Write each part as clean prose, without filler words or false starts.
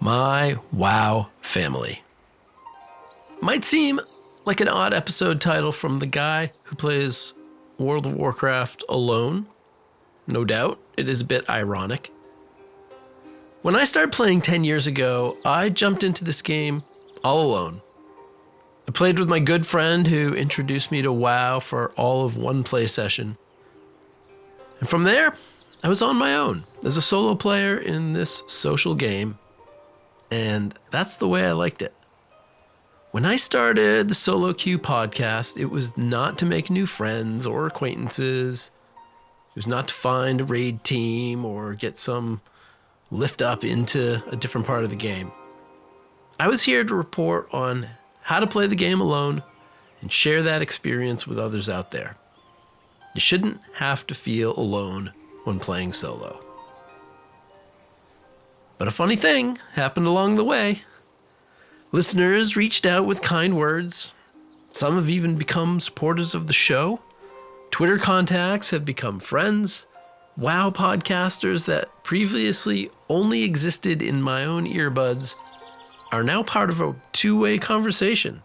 My WoW family. Might seem like an odd episode title from the guy who plays World of Warcraft alone. No doubt, it is a bit ironic. When I started playing 10 years ago, I jumped into this game all alone. I played with my good friend who introduced me to WoW for all of one play session. And from there, I was on my own as a solo player in this social game. And that's the way I liked it. When I started the Solo Q podcast, it was not to make new friends or acquaintances. It was not to find a raid team or get some lift up into a different part of the game. I was here to report on how to play the game alone and share that experience with others out there. You shouldn't have to feel alone when playing solo. But a funny thing happened along the way. Listeners reached out with kind words. Some have even become supporters of the show. Twitter contacts have become friends. WoW podcasters that previously only existed in my own earbuds are now part of a two-way conversation.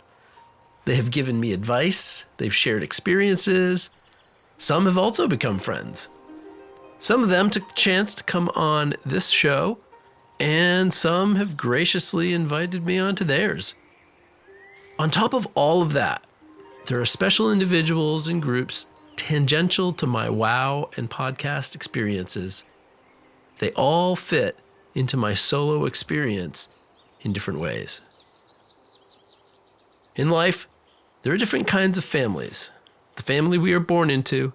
They have given me advice. They've shared experiences. Some have also become friends. Some of them took the chance to come on this show, and some have graciously invited me onto theirs. On top of all of that, there are special individuals and groups tangential to my WoW and podcast experiences. They all fit into my solo experience in different ways. In life, there are different kinds of families. The family we are born into,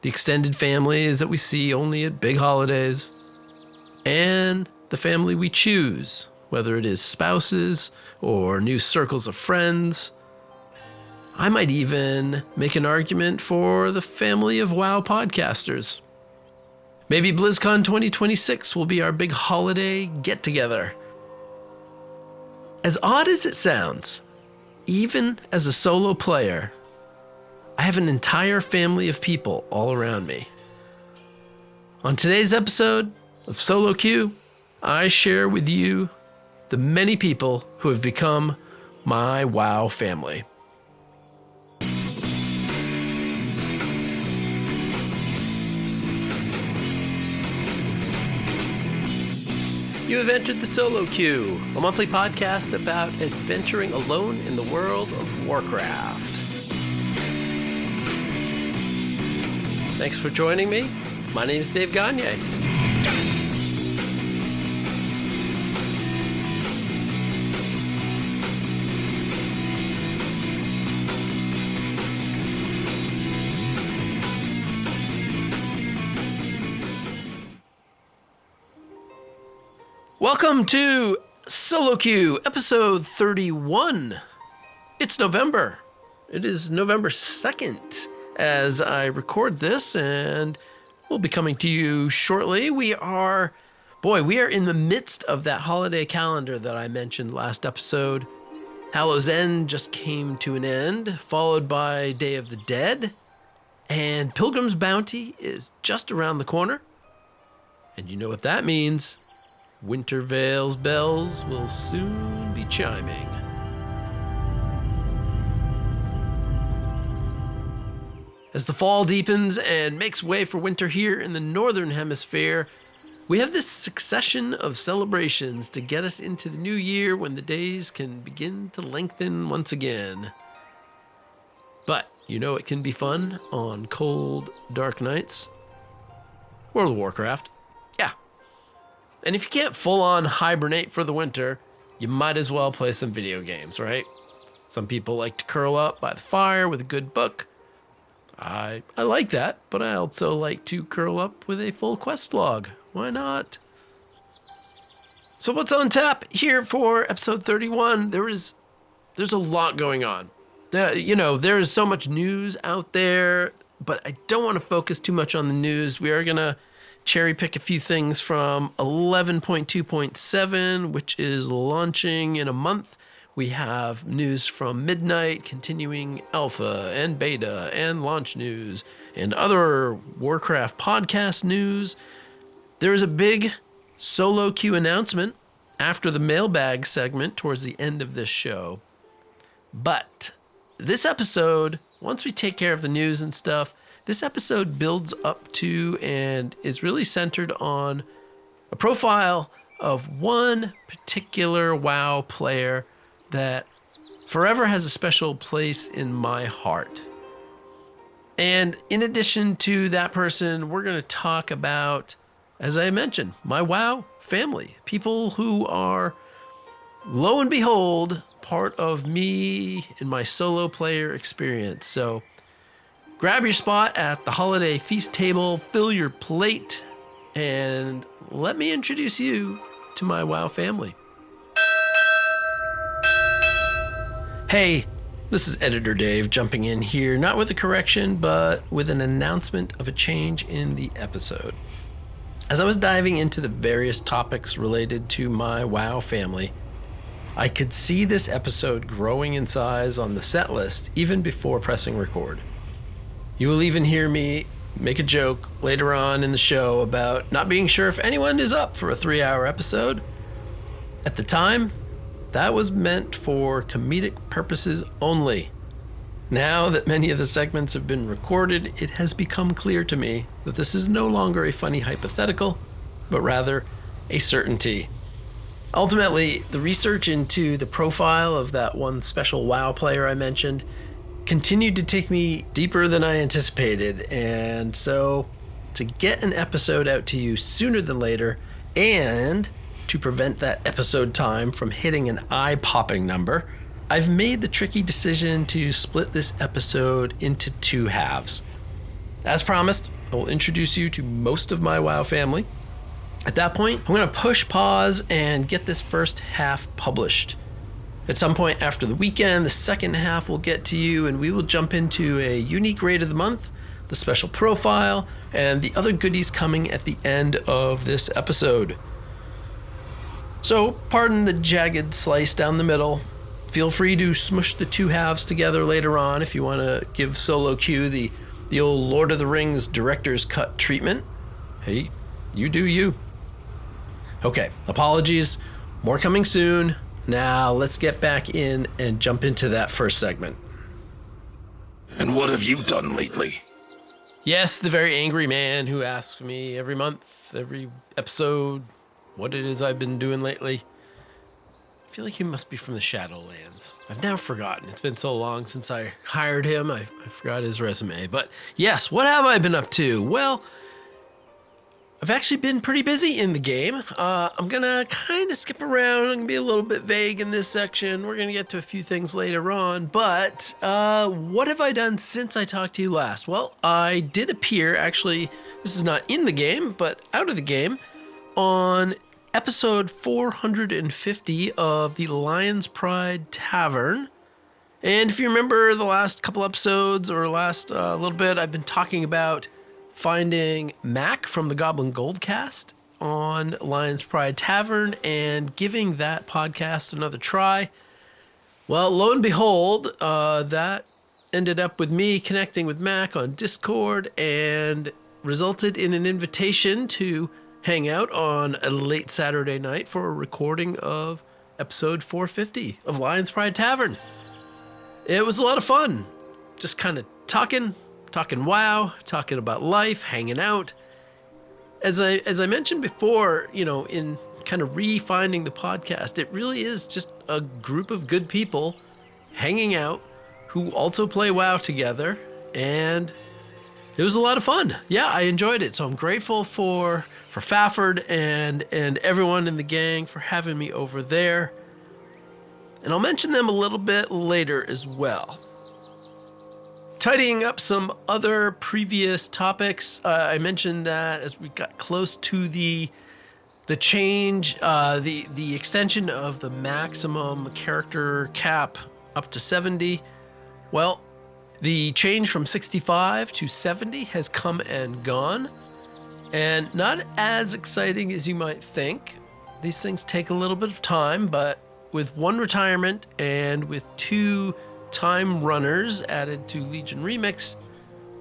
the extended families that we see only at big holidays, and the family we choose, whether it is spouses or new circles of friends. I might even make an argument for the family of WoW podcasters. Maybe BlizzCon 2026 will be our big holiday get-together. As odd as it sounds, even as a solo player, I have an entire family of people all around me. On today's episode of Solo Q, I share with you the many people who have become my WoW family. You have entered the Solo Queue, a monthly podcast about adventuring alone in the World of Warcraft. Thanks for joining me. My name is Dave Gagne. Welcome to Solo Q, episode 31. It's November. It is November 2nd as I record this, and we'll be coming to you shortly. We are in the midst of that holiday calendar that I mentioned last episode. Hallows End just came to an end, followed by Day of the Dead, and Pilgrim's Bounty is just around the corner. And you know what that means. Wintervale's bells will soon be chiming. As the fall deepens and makes way for winter here in the Northern Hemisphere, we have this succession of celebrations to get us into the new year when the days can begin to lengthen once again. But you know it can be fun on cold, dark nights. World of Warcraft. And if you can't full-on hibernate for the winter, you might as well play some video games, right? Some people like to curl up by the fire with a good book. I like that, but I also like to curl up with a full quest log. Why not? So what's on tap here for episode 31? There's a lot going on. There is so much news out there, but I don't want to focus too much on the news. We are going to cherry pick a few things from 11.2.7, which is launching in a month. We have news from Midnight, continuing alpha and beta and launch news and other Warcraft podcast news. There is a big Solo Q announcement after the mailbag segment towards the end of this show. But this episode, once we take care of the news and stuff, this episode builds up to and is really centered on a profile of one particular WoW player that forever has a special place in my heart. And in addition to that person, we're going to talk about, as I mentioned, my WoW family. People who are, lo and behold, part of me in my solo player experience. So grab your spot at the holiday feast table, fill your plate, and let me introduce you to my WoW family. Hey, this is Editor Dave jumping in here, not with a correction, but with an announcement of a change in the episode. As I was diving into the various topics related to my WoW family, I could see this episode growing in size on the set list even before pressing record. You will even hear me make a joke later on in the show about not being sure if anyone is up for a 3-hour episode. At the time, that was meant for comedic purposes only. Now that many of the segments have been recorded, it has become clear to me that this is no longer a funny hypothetical, but rather a certainty. Ultimately, the research into the profile of that one special WoW player I mentioned continued to take me deeper than I anticipated, and so to get an episode out to you sooner than later, and to prevent that episode time from hitting an eye-popping number, I've made the tricky decision to split this episode into 2 halves. As promised, I will introduce you to most of my WoW family. At that point, I'm going to push pause and get this first half published. At some point after the weekend, the second half will get to you, and we will jump into a unique raid of the month, the special profile, and the other goodies coming at the end of this episode. So, pardon the jagged slice down the middle. Feel free to smush the 2 halves together later on if you want to give Solo Q the old Lord of the Rings director's cut treatment. Hey, you do you. Okay, apologies. More coming soon. Now, let's get back in and jump into that first segment. And what have you done lately? Yes, the very angry man who asks me every month, every episode, what it is I've been doing lately. I feel like he must be from the Shadowlands. I've now forgotten. It's been so long since I hired him. I forgot his resume. But yes, what have I been up to? Well, I've actually been pretty busy in the game. I'm going to kind of skip around. I'm going to be a little bit vague in this section. We're going to get to a few things later on. But what have I done since I talked to you last? Well, I did appear, actually, this is not in the game, but out of the game, on episode 450 of the Lion's Pride Tavern. And if you remember the last couple episodes or last little bit, I've been talking about finding Mac from the Goblin Goldcast on Lion's Pride Tavern and giving that podcast another try. Well, lo and behold, that ended up with me connecting with Mac on Discord and resulted in an invitation to hang out on a late Saturday night for a recording of episode 450 of Lion's Pride Tavern. It was a lot of fun. Just kind of talking WoW, talking about life, hanging out. As I mentioned before, in kind of re-finding the podcast, it really is just a group of good people hanging out who also play WoW together, and it was a lot of fun. Yeah, I enjoyed it, so I'm grateful for Fafford and everyone in the gang for having me over there. And I'll mention them a little bit later as well. Tidying up some other previous topics, I mentioned that as we got close to the change, the extension of the maximum character cap up to 70, well, the change from 65 to 70 has come and gone. And not as exciting as you might think. These things take a little bit of time, but with 1 retirement and with 2 time runners added to Legion Remix,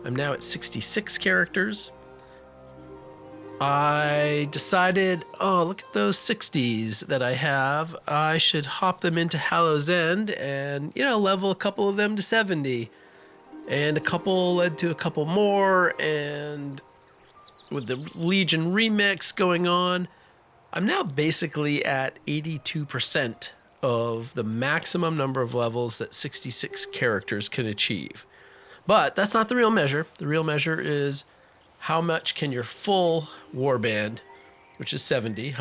I'm now at 66 characters. I decided, oh, look at those 60s that I have. I should hop them into Hallow's End and, level a couple of them to 70. And a couple led to a couple more, and with the Legion remix going on, I'm now basically at 82% of the maximum number of levels that 66 characters can achieve. But that's not the real measure. The real measure is how much can your full warband, which is 70,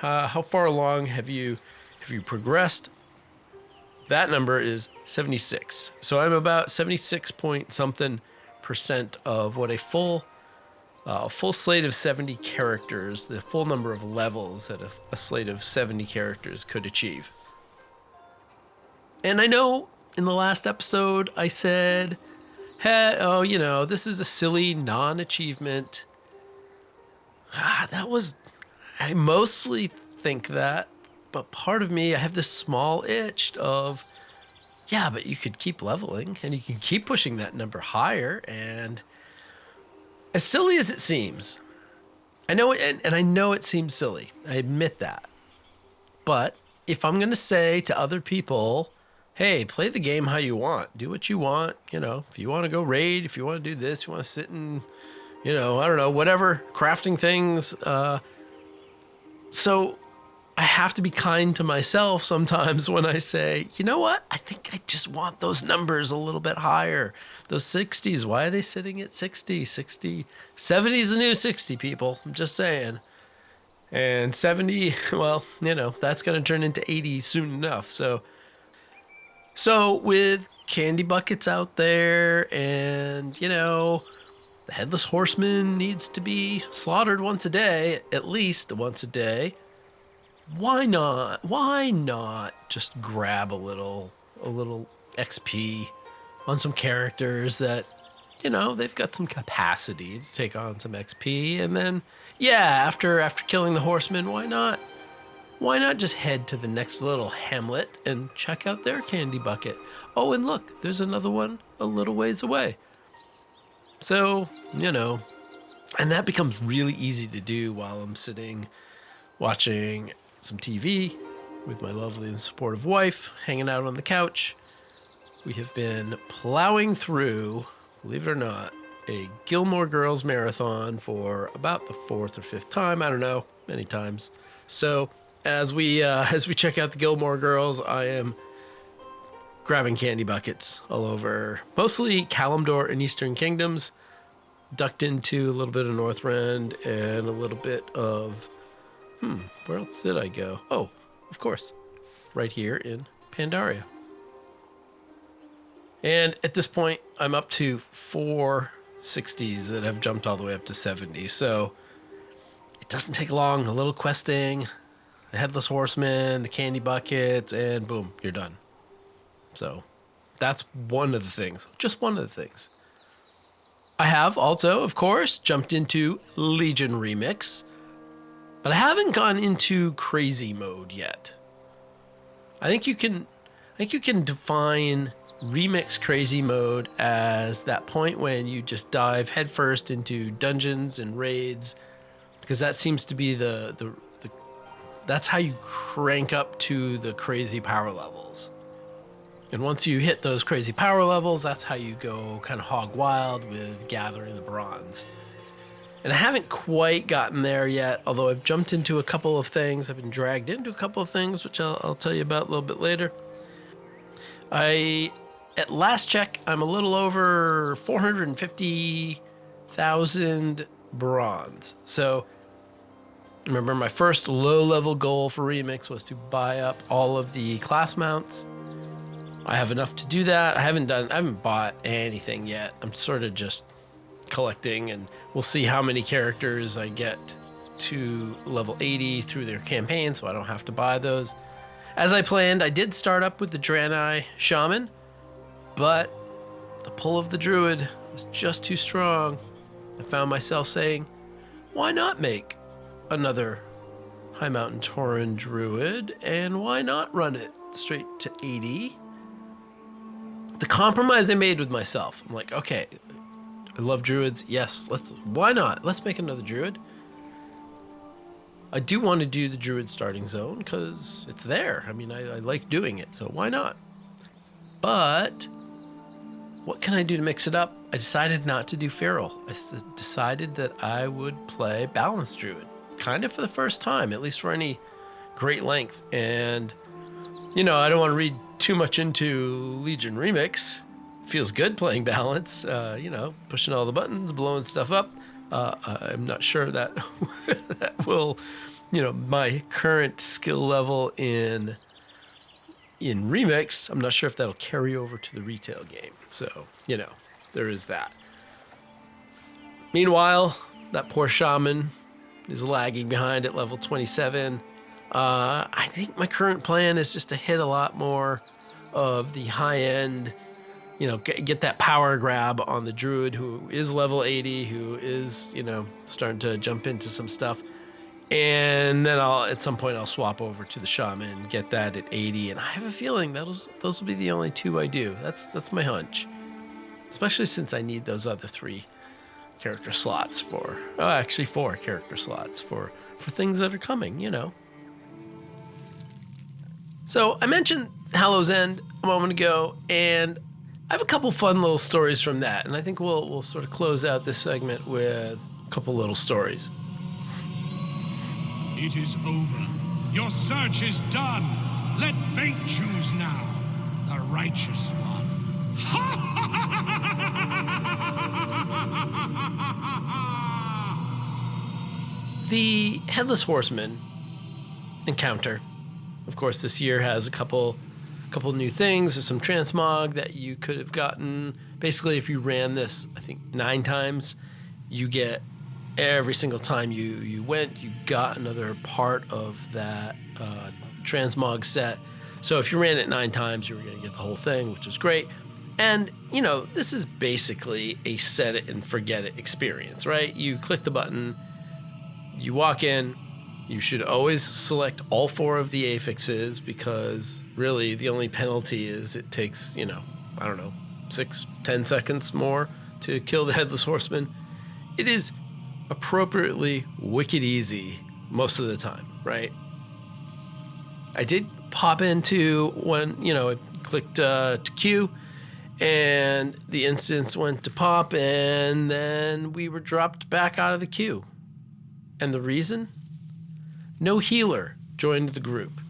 how far along have you progressed? That number is 76. So I'm about 76 point something percent of what a full slate of 70 characters, the full number of levels that a slate of 70 characters could achieve. And I know in the last episode I said, hey, this is a silly non-achievement. I mostly think that, but part of me, I have this small itch of, yeah, but you could keep leveling and you can keep pushing that number higher. And as silly as it seems, I know it, and I know it seems silly. I admit that. But if I'm going to say to other people, hey, play the game how you want, do what you want, if you want to go raid, if you want to do this, you want to sit and, I don't know, whatever, crafting things. So I have to be kind to myself sometimes when I say, you know what? I think I just want those numbers a little bit higher. Those 60s, why are they sitting at 60? 70 is the new 60, people. I'm just saying. And 70, well, that's going to turn into 80 soon enough. So with candy buckets out there and, the Headless Horseman needs to be slaughtered once a day, at least once a day. Why not just grab a little XP on some characters that, they've got some capacity to take on some XP. And then, after killing the horseman, why not just head to the next little hamlet and check out their candy bucket? Oh, and look, there's another one a little ways away. So, and that becomes really easy to do while I'm sitting watching some TV with my lovely and supportive wife, hanging out on the couch. We have been plowing through, believe it or not, a Gilmore Girls marathon for about the fourth or fifth time. I don't know, many times. So as we check out the Gilmore Girls, I am grabbing candy buckets all over, mostly Kalimdor and Eastern Kingdoms, ducked into a little bit of Northrend and a little bit of, where else did I go? Oh, of course, right here in Pandaria. And at this point, I'm up to 4 60s that have jumped all the way up to 70. So it doesn't take long, a little questing, the Headless Horseman, the candy buckets, and boom, you're done. So that's one of the things, just one of the things. I have also, of course, jumped into Legion Remix, but I haven't gone into crazy mode yet. I think you can define Remix crazy mode as that point when you just dive headfirst into dungeons and raids, because that seems to be that's how you crank up to the crazy power levels. And once you hit those crazy power levels, that's how you go kind of hog wild with gathering the bronze. And I haven't quite gotten there yet, although I've jumped into a couple of things. I've been dragged into a couple of things, which I'll tell you about a little bit later. At last check, I'm a little over 450,000 bronze. So remember, my first low-level goal for Remix was to buy up all of the class mounts. I have enough to do that. I haven't bought anything yet. I'm sort of just collecting, and we'll see how many characters I get to level 80 through their campaign, so I don't have to buy those. As I planned, I did start up with the Draenei Shaman, but the pull of the Druid was just too strong. I found myself saying, why not make another High Mountain Tauren Druid, and why not run it straight to 80? The compromise I made with myself, I'm like, okay, I love Druids, yes, why not? Let's make another Druid. I do want to do the Druid starting zone because it's there. I mean, I like doing it, so why not? But what can I do to mix it up? I decided not to do Feral. I decided that I would play Balanced Druid, kind of for the first time, at least for any great length. And, I don't want to read too much into Legion Remix. Feels good playing Balance, pushing all the buttons, blowing stuff up. I'm not sure that that will, my current skill level in Remix, I'm not sure if that'll carry over to the retail game. So, there is that. Meanwhile, that poor shaman is lagging behind at level 27. I think my current plan is just to hit a lot more of the high end, get that power grab on the druid who is level 80, who is, starting to jump into some stuff. And then at some point I'll swap over to the shaman, get that at 80. And I have a feeling those will be the only two I do. That's my hunch. Especially since I need those other 3 character slots for, actually 4 character slots for things that are coming, So I mentioned Hallow's End a moment ago, and I have a couple fun little stories from that. And I think we'll sort of close out this segment with a couple little stories. It is over. Your search is done. Let fate choose now. The righteous one. The Headless Horseman encounter, of course, this year has a couple new things. There's some transmog that you could have gotten. Basically, if you ran this, I think 9 times, you get every single time you went, you got another part of that transmog set. So if you ran it 9 times, you were going to get the whole thing, which is great. And, this is basically a set it and forget it experience, right? You click the button, you walk in, you should always select all 4 of the affixes because really the only penalty is it takes, 6-10 seconds more to kill the Headless Horseman. It is appropriately wicked easy most of the time, right? I did pop into when, I clicked to queue and the instance went to pop and then we were dropped back out of the queue. And the reason? No healer joined the group.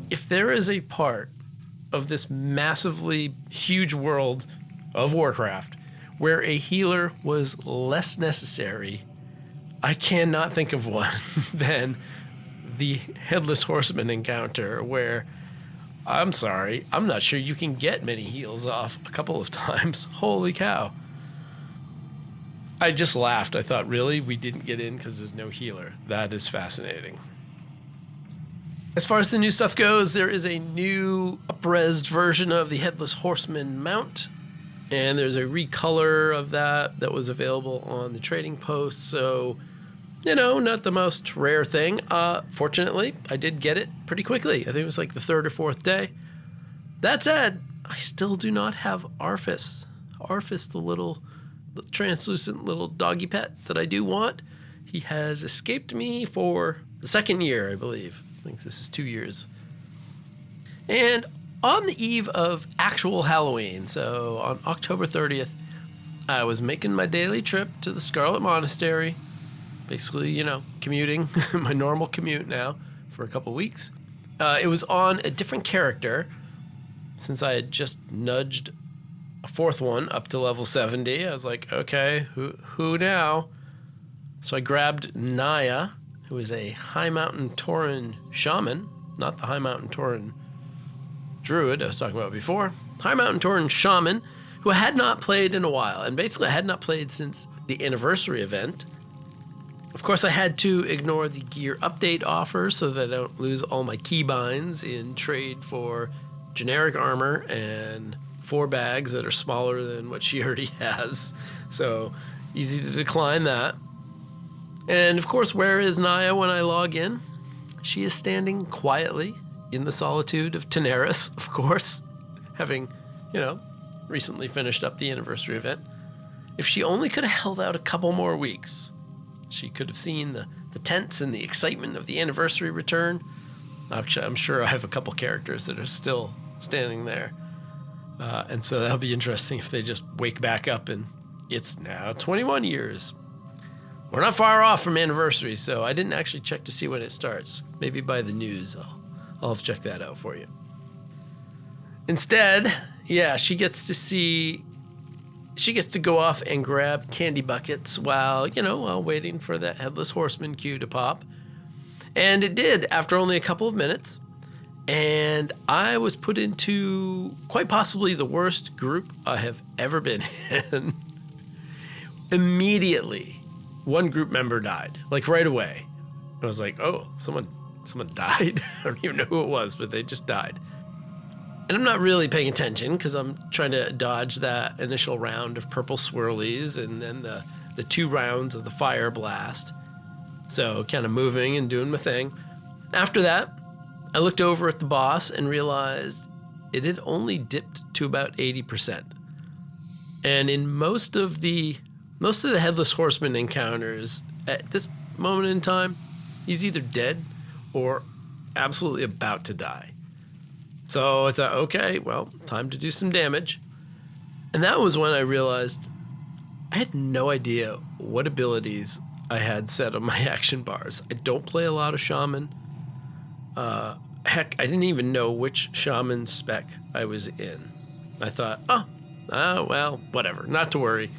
If there is a part of this massively huge world of Warcraft where a healer was less necessary, I cannot think of one than the Headless Horseman encounter where, I'm sorry, I'm not sure you can get many heals off a couple of times. Holy cow. I just laughed. I thought, really? We didn't get in because there's no healer. That is fascinating. As far as the new stuff goes, there is a new up-resed version of the Headless Horseman mount. And there's a recolor of that was available on the trading post. So, not the most rare thing. Fortunately, I did get it pretty quickly. I think it was like the 3rd or 4th day. That said, I still do not have Arfis. Arfis, the translucent little doggy pet that I do want. He has escaped me for the 2nd year, I believe. I think this is 2 years. And on the eve of actual Halloween, so on October 30th, I was making my daily trip to the Scarlet Monastery. Basically, commuting, my normal commute now for a couple weeks. It was on a different character since I had just nudged a 4th one up to level 70. I was like, okay, who now? So I grabbed Naya, who is a High Mountain Tauren shaman, not the High Mountain Tauren druid I was talking about before. High Mountain Tauren shaman, who I had not played in a while, and basically I had not played since the anniversary event. Of course, I had to ignore the gear update offer so that I don't lose all my keybinds in trade for generic armor and 4 bags that are smaller than what she already has. So easy to decline that. And of course, where is Naya when I log in? She is standing quietly in the solitude of Teneris, of course, having, recently finished up the anniversary event. If she only could have held out a couple more weeks, she could have seen the the tents and the excitement of the anniversary return. Actually, I'm sure I have a couple characters that are still standing there. And so that'll be interesting if they just wake back up and it's now 21 years. We're not far off from anniversary, so I didn't actually check to see when it starts. Maybe by the news, I'll have to check that out for you. Instead, yeah, she gets to go off and grab candy buckets while waiting for that Headless Horseman cue to pop. And it did after only a couple of minutes. And I was put into quite possibly the worst group I have ever been in. Immediately, one group member died, like right away. I was like, oh, someone died? I don't even know who it was, but they just died. And I'm not really paying attention because I'm trying to dodge that initial round of purple swirlies and then the 2 rounds of the fire blast. So kind of moving and doing my thing. After that, I looked over at the boss and realized it had only dipped to about 80%. And in most of the Headless Horseman encounters at this moment in time, he's either dead or absolutely about to die. So I thought, okay, well, time to do some damage. And that was when I realized I had no idea what abilities I had set on my action bars. I don't play a lot of shaman. Heck, I didn't even know which shaman spec I was in. I thought, well, whatever, not to worry.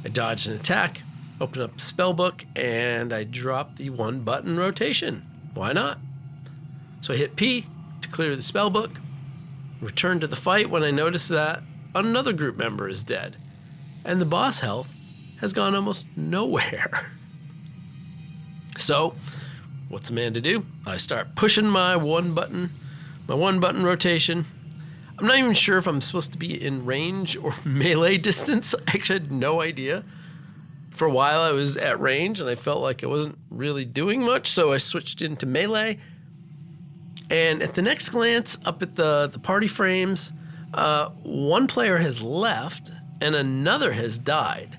I dodged an attack, opened up the spell book, and I dropped the 1-button rotation. Why not? So I hit P to clear the spell book, returned to the fight when I noticed that another group member is dead, and the boss health has gone almost nowhere. So, what's a man to do? I start pushing my one button rotation. I'm not even sure if I'm supposed to be in range or melee distance. I actually had no idea. For a while I was at range and I felt like I wasn't really doing much, so I switched into melee. And at the next glance up at the party frames, one player has left and another has died.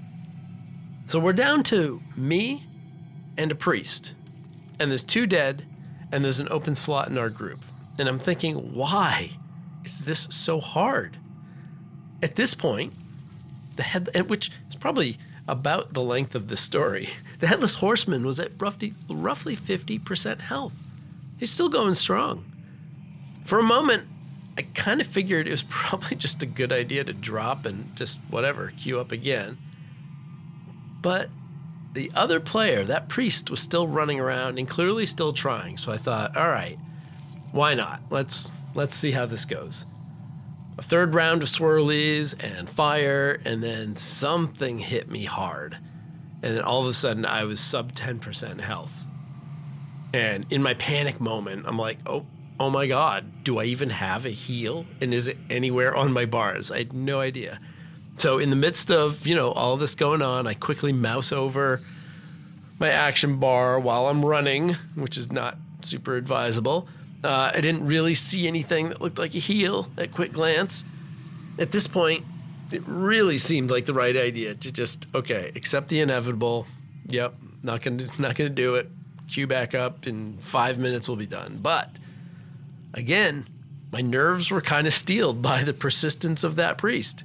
So we're down to me and a priest. And there's 2 dead and there's an open slot in our group. And I'm thinking, why is this so hard? At this point, which is probably about the length of the story, the Headless Horseman was at roughly 50% health. He's still going strong. For a moment, I kind of figured it was probably just a good idea to drop and just whatever, queue up again. But the other player, that priest, was still running around and clearly still trying. So I thought, all right, why not? Let's see how this goes. A 3rd round of swirlies and fire, and then something hit me hard. And then all of a sudden, I was sub 10% health. And in my panic moment, I'm like, oh my God, do I even have a heal? And is it anywhere on my bars? I had no idea. So in the midst of, all this going on, I quickly mouse over my action bar while I'm running, which is not super advisable. I didn't really see anything that looked like a heal at quick glance. At this point, it really seemed like the right idea to just, accept the inevitable. Yep, not gonna do it. Queue back up in 5 minutes, we'll be done. But again, my nerves were kind of steeled by the persistence of that priest.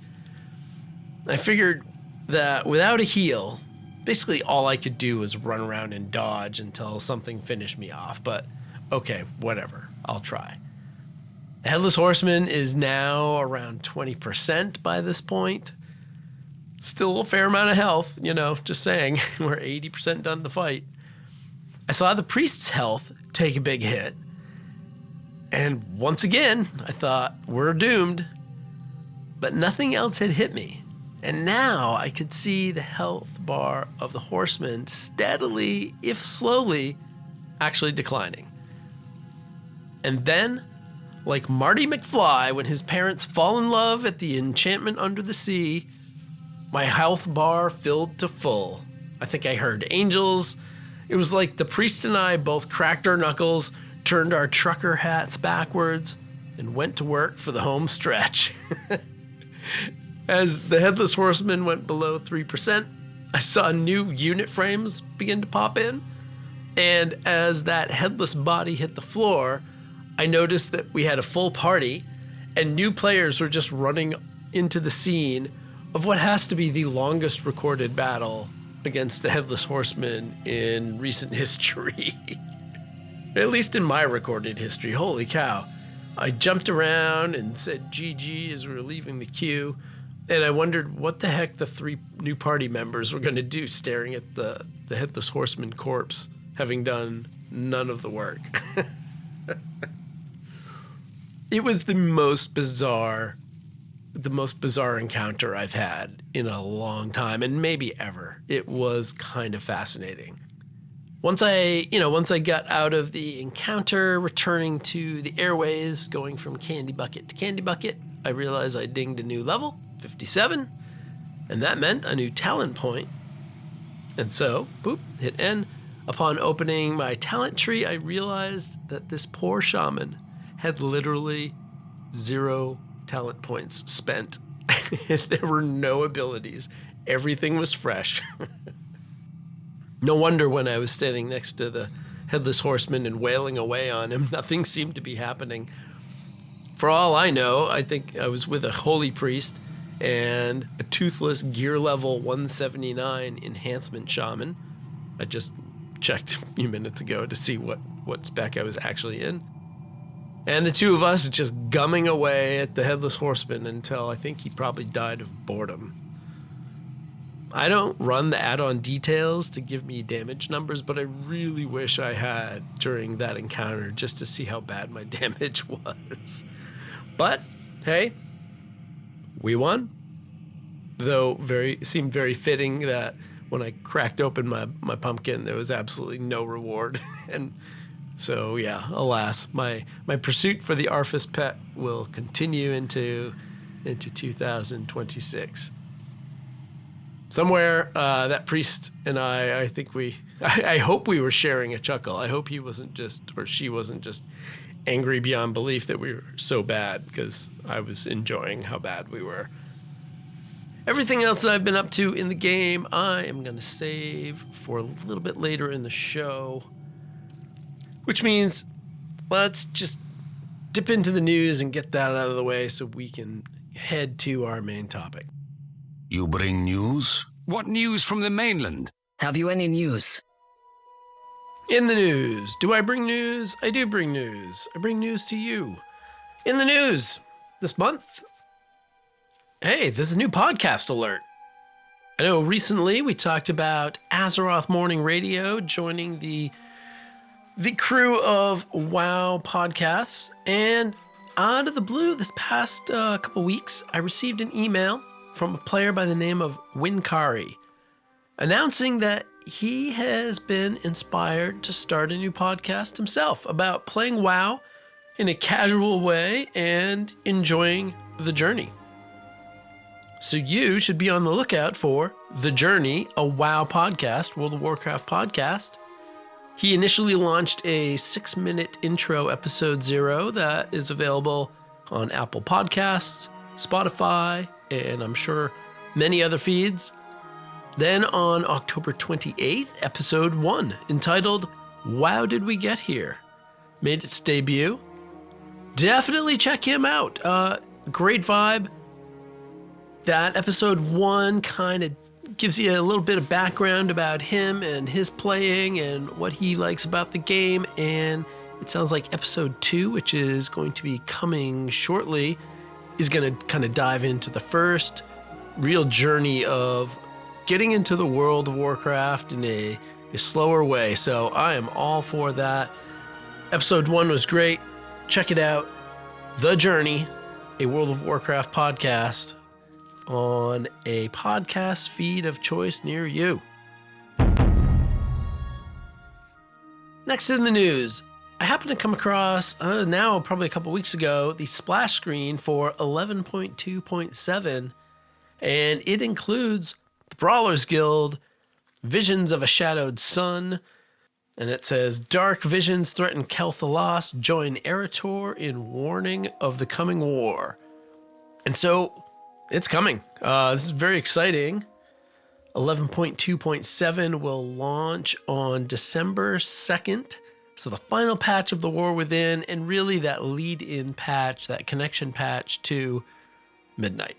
I figured that without a heal, basically all I could do was run around and dodge until something finished me off. But okay, whatever, I'll try. Headless Horseman is now around 20% by this point. Still a fair amount of health, just saying. We're 80% done the fight. I saw the priest's health take a big hit. And once again, I thought, we're doomed. But nothing else had hit me. And now I could see the health bar of the horseman steadily, if slowly, actually declining. And then, like Marty McFly when his parents fall in love at the enchantment under the sea, my health bar filled to full. I think I heard angels. It was like the priest and I both cracked our knuckles, turned our trucker hats backwards, and went to work for the home stretch. As the Headless Horseman went below 3%, I saw new unit frames begin to pop in. And as that headless body hit the floor, I noticed that we had a full party and new players were just running into the scene of what has to be the longest recorded battle against the Headless Horseman in recent history. At least in my recorded history. Holy cow. I jumped around and said GG as we were leaving the queue, and I wondered what the heck the 3 new party members were going to do staring at the Headless Horseman corpse, having done none of the work. It was the most bizarre encounter I've had in a long time, and maybe ever. It was kind of fascinating. Once I got out of the encounter, returning to the airways, going from candy bucket to candy bucket, I realized I dinged a new level, 57, and that meant a new talent point. And so, boop, hit N. Upon opening my talent tree, I realized that this poor shaman had literally 0 talent points spent. There were no abilities. Everything was fresh. No wonder when I was standing next to the Headless Horseman and wailing away on him, nothing seemed to be happening. For all I know, I think I was with a holy priest and a toothless gear level 179 enhancement shaman. I just checked a few minutes ago to see what spec I was actually in. And the two of us just gumming away at the Headless Horseman until I think he probably died of boredom. I don't run the add-on details to give me damage numbers, but I really wish I had during that encounter just to see how bad my damage was. But, hey, we won. Though seemed very fitting that when I cracked open my pumpkin, there was absolutely no reward. And so, yeah, alas, my pursuit for the Arfus pet will continue into 2026. Somewhere, that priest and I think I hope we were sharing a chuckle. I hope he wasn't she wasn't just angry beyond belief that we were so bad, because I was enjoying how bad we were. Everything else that I've been up to in the game, I am going to save for a little bit later in the show, which means let's just dip into the news and get that out of the way so we can head to our main topic. You bring news? What news from the mainland? Have you any news? In the news. Do I bring news? I do bring news. I bring news to you. In the news this month, hey, there's a new podcast alert. I know recently we talked about Azeroth Morning Radio joining the crew of WoW podcasts, and out of the blue this past couple weeks, I received an email from a player by the name of Winkari announcing that he has been inspired to start a new podcast himself about playing WoW in a casual way and enjoying the journey. So you should be on the lookout for The Journey, a WoW podcast, World of Warcraft podcast. He initially launched a 6-minute intro episode 0 that is available on Apple Podcasts, Spotify, and I'm sure many other feeds. Then on October 28th, episode 1, entitled Wow Did We Get Here, made its debut. Definitely check him out. Great vibe. That episode 1 kind of gives you a little bit of background about him and his playing and what he likes about the game. And it sounds like episode 2, which is going to be coming shortly, is going to kind of dive into the first real journey of getting into the World of Warcraft in a slower way. So I am all for that. Episode 1 was great. Check it out. The Journey, a World of Warcraft podcast on a podcast feed of choice near you. Next in the news, I happened to come across, now probably a couple weeks ago, the splash screen for 11.2.7, and it includes the Brawlers Guild, Visions of a Shadowed Sun, and it says, Dark visions threaten Kel'Thalas, join Eretor in warning of the coming war. And so, it's coming. This is very exciting. 11.2.7 will launch on December 2nd. So the final patch of the War Within, and really that lead-in patch, that connection patch to Midnight.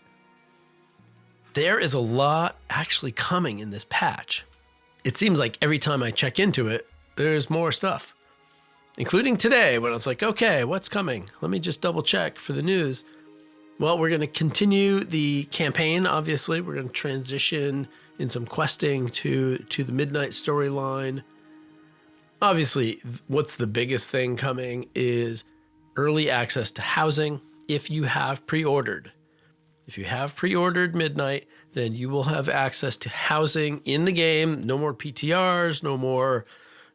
There is a lot actually coming in this patch. It seems like every time I check into it, there's more stuff. Including today when I was like, okay, what's coming? Let me just double check for the news. Well, we're going to continue the campaign, obviously. We're going to transition in some questing to the Midnight storyline. Obviously, what's the biggest thing coming is early access to housing if you have pre-ordered. If you have pre-ordered Midnight, then you will have access to housing in the game. No more PTRs, no more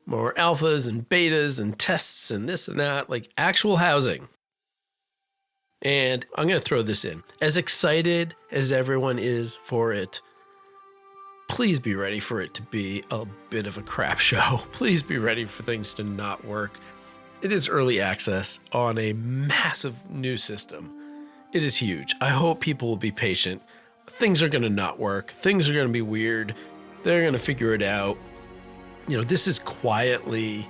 alphas and betas and tests and this and that, like actual housing. And I'm going to throw this in. As excited as everyone is for it, please be ready for it to be a bit of a crap show. Please be ready for things to not work. It is early access on a massive new system. It is huge. I hope people will be patient. Things are going to not work. Things are going to be weird. They're going to figure it out. You know, this is quietly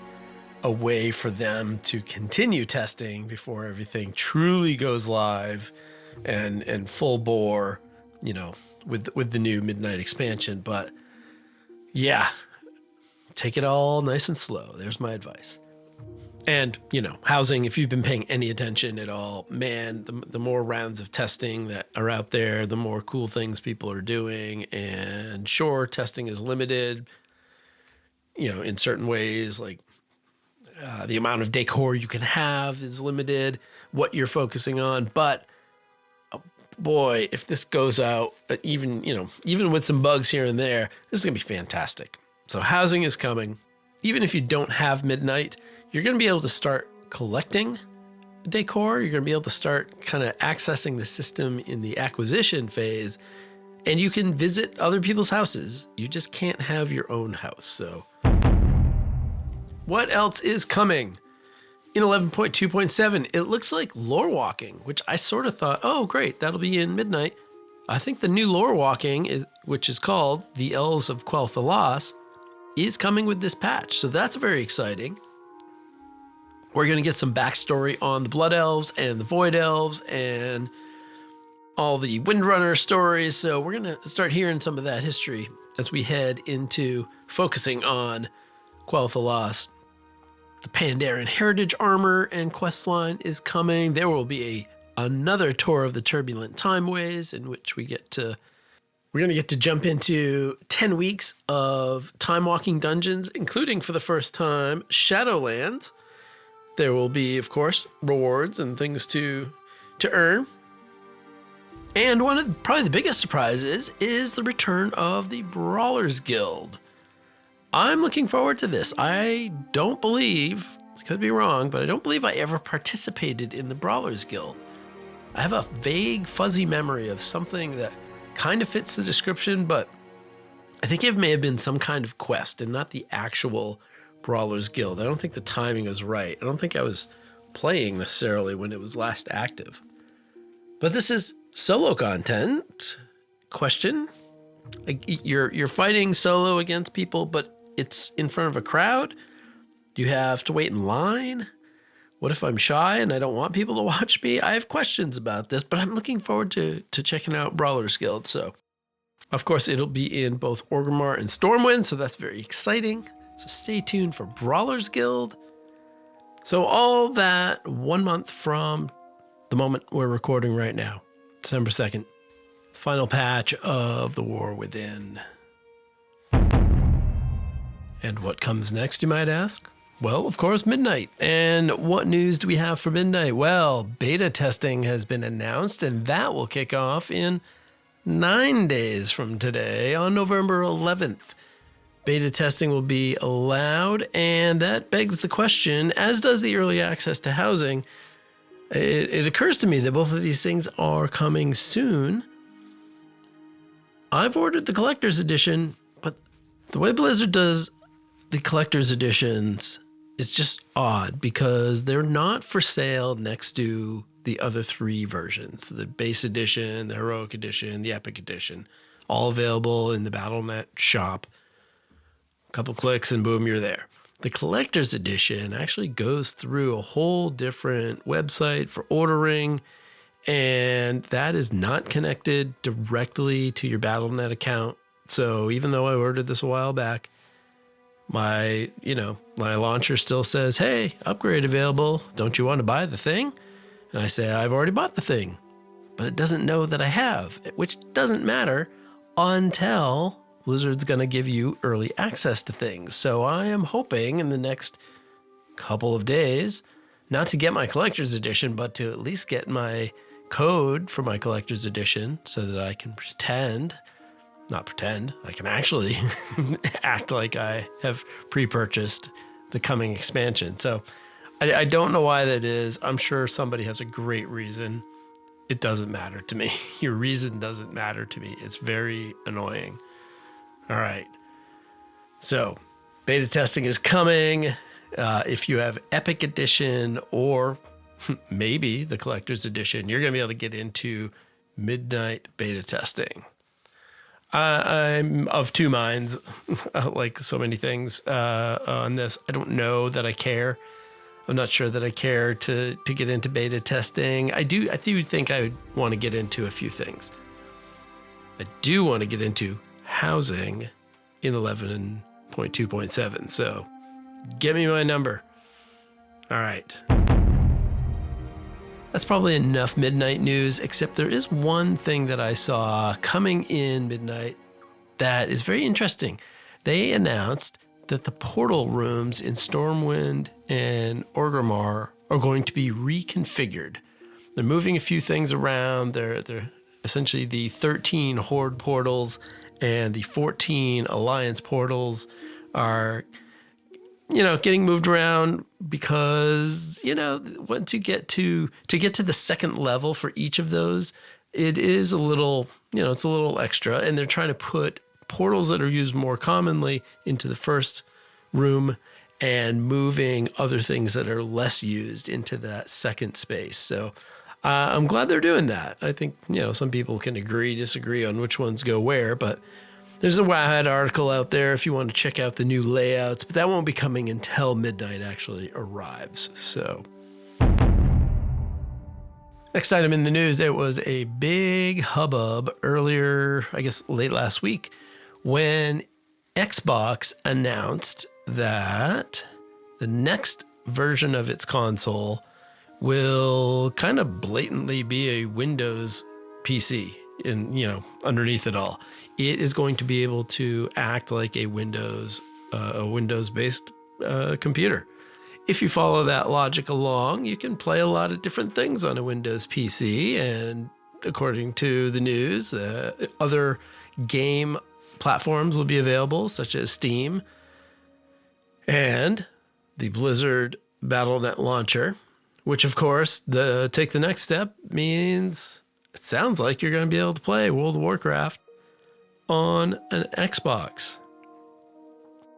a way for them to continue testing before everything truly goes live and full bore, you know, with the new Midnight expansion. But yeah, take it all nice and slow. There's my advice. And, you know, housing, if you've been paying any attention at all, man, the more rounds of testing that are out there, the more cool things people are doing. And sure, testing is limited, you know, in certain ways, like the amount of decor you can have is limited, what you're focusing on. But boy, if this goes out, even with some bugs here and there, this is going to be fantastic. So housing is coming. Even if you don't have Midnight, you're going to be able to start collecting decor. You're going to be able to start kind of accessing the system in the acquisition phase, and you can visit other people's houses. You just can't have your own house. So what else is coming? In 11.2.7, it looks like lore walking, which I sort of thought, oh, great, that'll be in Midnight. I think the new lore walking, which is called The Elves of Quel'Tha Loss, is coming with this patch. So that's very exciting. We're going to get some backstory on the Blood Elves and the Void Elves and all the Windrunner stories. So we're going to start hearing some of that history as we head into focusing on Quel'Tha Loss. The Pandaren Heritage Armor and questline is coming. There will be another tour of the Turbulent Timeways in which we're going to get to jump into 10 weeks of time walking dungeons, including for the first time Shadowlands. There will be, of course, rewards and things to earn. And one of probably the biggest surprises is the return of the Brawlers Guild. I'm looking forward to this. I don't believe, could be wrong, but I don't believe I ever participated in the Brawlers Guild. I have a vague, fuzzy memory of something that kind of fits the description, but I think it may have been some kind of quest and not the actual Brawlers Guild. I don't think the timing was right. I don't think I was playing necessarily when it was last active. But this is solo content. Question. You're fighting solo against people, but it's in front of a crowd. You have to wait in line. What if I'm shy and I don't want people to watch me? I have questions about this, but I'm looking forward to checking out Brawlers Guild. So, of course, it'll be in both Orgrimmar and Stormwind, so that's very exciting. So stay tuned for Brawlers Guild. So all that 1 month from the moment we're recording right now, December 2nd, final patch of the War Within. And what comes next, you might ask? Well, of course, Midnight. And what news do we have for Midnight? Well, beta testing has been announced, and that will kick off in 9 days from today on November 11th. Beta testing will be allowed, and that begs the question, as does the early access to housing. It occurs to me that both of these things are coming soon. I've ordered the collector's edition, but the way Blizzard does the collector's editions is just odd because they're not for sale next to the other three versions, the base edition, the heroic edition, the epic edition. all available in the Battle.net shop. A couple clicks and boom, you're there. The collector's edition actually goes through a whole different website for ordering, and that is not connected directly to your Battle.net account. So even though I ordered this a while back, my launcher still says, hey, upgrade available. Don't you want to buy the thing? And I say, I've already bought the thing, but it doesn't know that I have, which doesn't matter until Blizzard's going to give you early access to things. So I am hoping in the next couple of days, not to get my collector's edition, but to at least get my code for my collector's edition so that I can I can actually act like I have pre-purchased the coming expansion. So I don't know why that is. I'm sure somebody has a great reason. It doesn't matter to me. Your reason doesn't matter to me. It's very annoying. All right. So beta testing is coming. If you have Epic Edition or maybe the Collector's Edition, you're going to be able to get into midnight beta testing. I'm of two minds, like so many things on this. I don't know that I care. I'm not sure that I care to get into beta testing. I do think I would want to get into a few things. I do want to get into housing in 11.2.7. So get me my number. All right. That's probably enough midnight news, except there is one thing that I saw coming in midnight that is very interesting. They announced that the portal rooms in Stormwind and Orgrimmar are going to be reconfigured. They're moving a few things around. They're essentially the 13 Horde portals and the 14 Alliance portals are getting moved around because, once you get to the second level for each of those, it is a little, it's a little extra. And they're trying to put portals that are used more commonly into the first room and moving other things that are less used into that second space. So I'm glad they're doing that. I think, some people can disagree on which ones go where, but there's a Wowhead article out there if you want to check out the new layouts, but that won't be coming until midnight actually arrives. So, next item in the news, it was a big hubbub earlier, I guess late last week, when Xbox announced that the next version of its console will kind of blatantly be a Windows PC underneath it all. It is going to be able to act like a Windows-based computer. If you follow that logic along, you can play a lot of different things on a Windows PC. And according to the news, other game platforms will be available, such as Steam and the Blizzard Battle.net launcher, which, of course, take the next step means it sounds like you're going to be able to play World of Warcraft on an Xbox.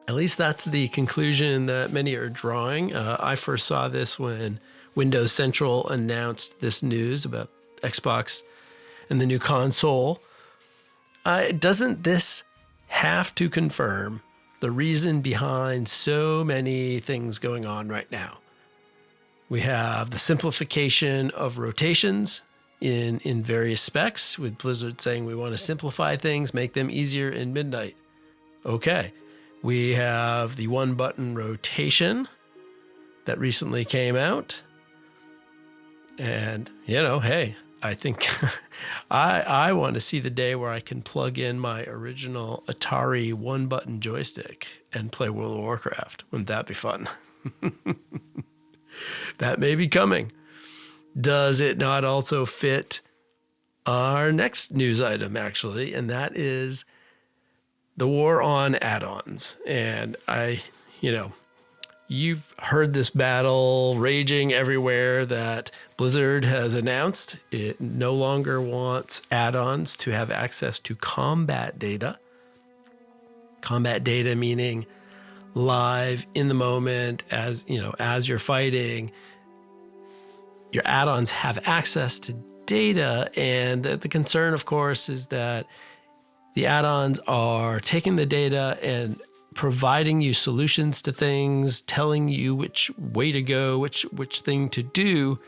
At least that's the conclusion that many are drawing. I first saw this when Windows Central announced this news about Xbox and the new console. Doesn't this have to confirm the reason behind so many things going on right now? We have the simplification of rotations in various specs, with Blizzard saying we want to simplify things, make them easier in midnight. Okay. We have the one button rotation that recently came out. And, hey, I think I want to see the day where I can plug in my original Atari one button joystick and play World of Warcraft. Wouldn't that be fun? That may be coming. Does it not also fit our next news item, actually? And that is the war on add-ons. And you've heard this battle raging everywhere that Blizzard has announced it no longer wants add-ons to have access to combat data. Combat data meaning live in the moment as you're fighting. Your add-ons have access to data, and the concern, of course, is that The add-ons are taking the data and providing you solutions to things, telling you which way to go, which thing to do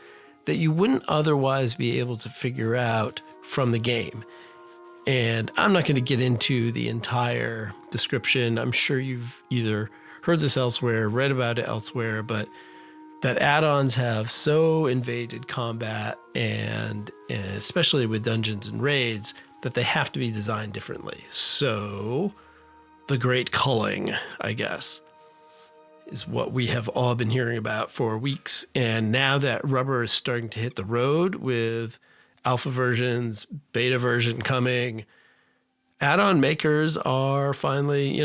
that you wouldn't otherwise be able to figure out from the game. And I'm not going to get into the entire description. I'm sure you've either heard this elsewhere, read about it elsewhere, but that add-ons have so invaded combat and especially with dungeons and raids that they have to be designed differently. So the great culling, I guess, is what we have all been hearing about for weeks. And now that rubber is starting to hit the road with alpha versions, beta version coming, add-on makers are finally,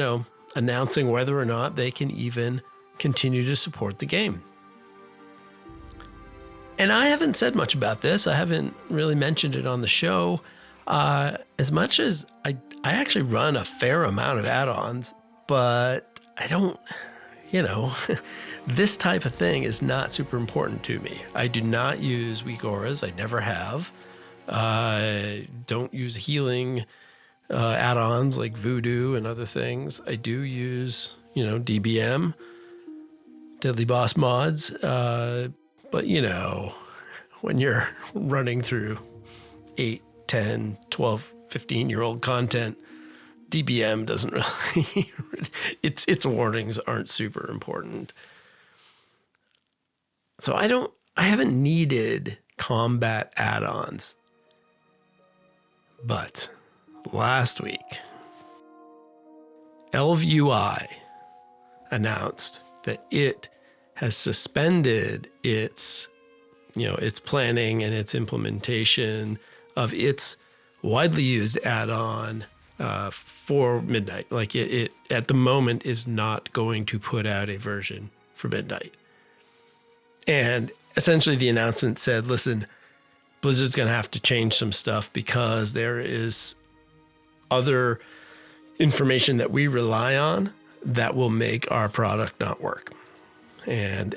announcing whether or not they can even continue to support the game. And I haven't said much about this. I haven't really mentioned it on the show. As much as I actually run a fair amount of add-ons, but I don't, this type of thing is not super important to me. I do not use weak auras. I never have. I don't use healing add-ons like voodoo and other things. I do use, DBM, Deadly Boss mods. But, when you're running through 8, 10, 12, 15-year-old content, DBM doesn't really, its warnings aren't super important. So I haven't needed combat add-ons. But last week, Elv UI announced that it has suspended its planning and its implementation of its widely used add-on for Midnight. Like it at the moment is not going to put out a version for Midnight. And essentially the announcement said, listen, Blizzard's going to have to change some stuff because there is other information that we rely on that will make our product not work. And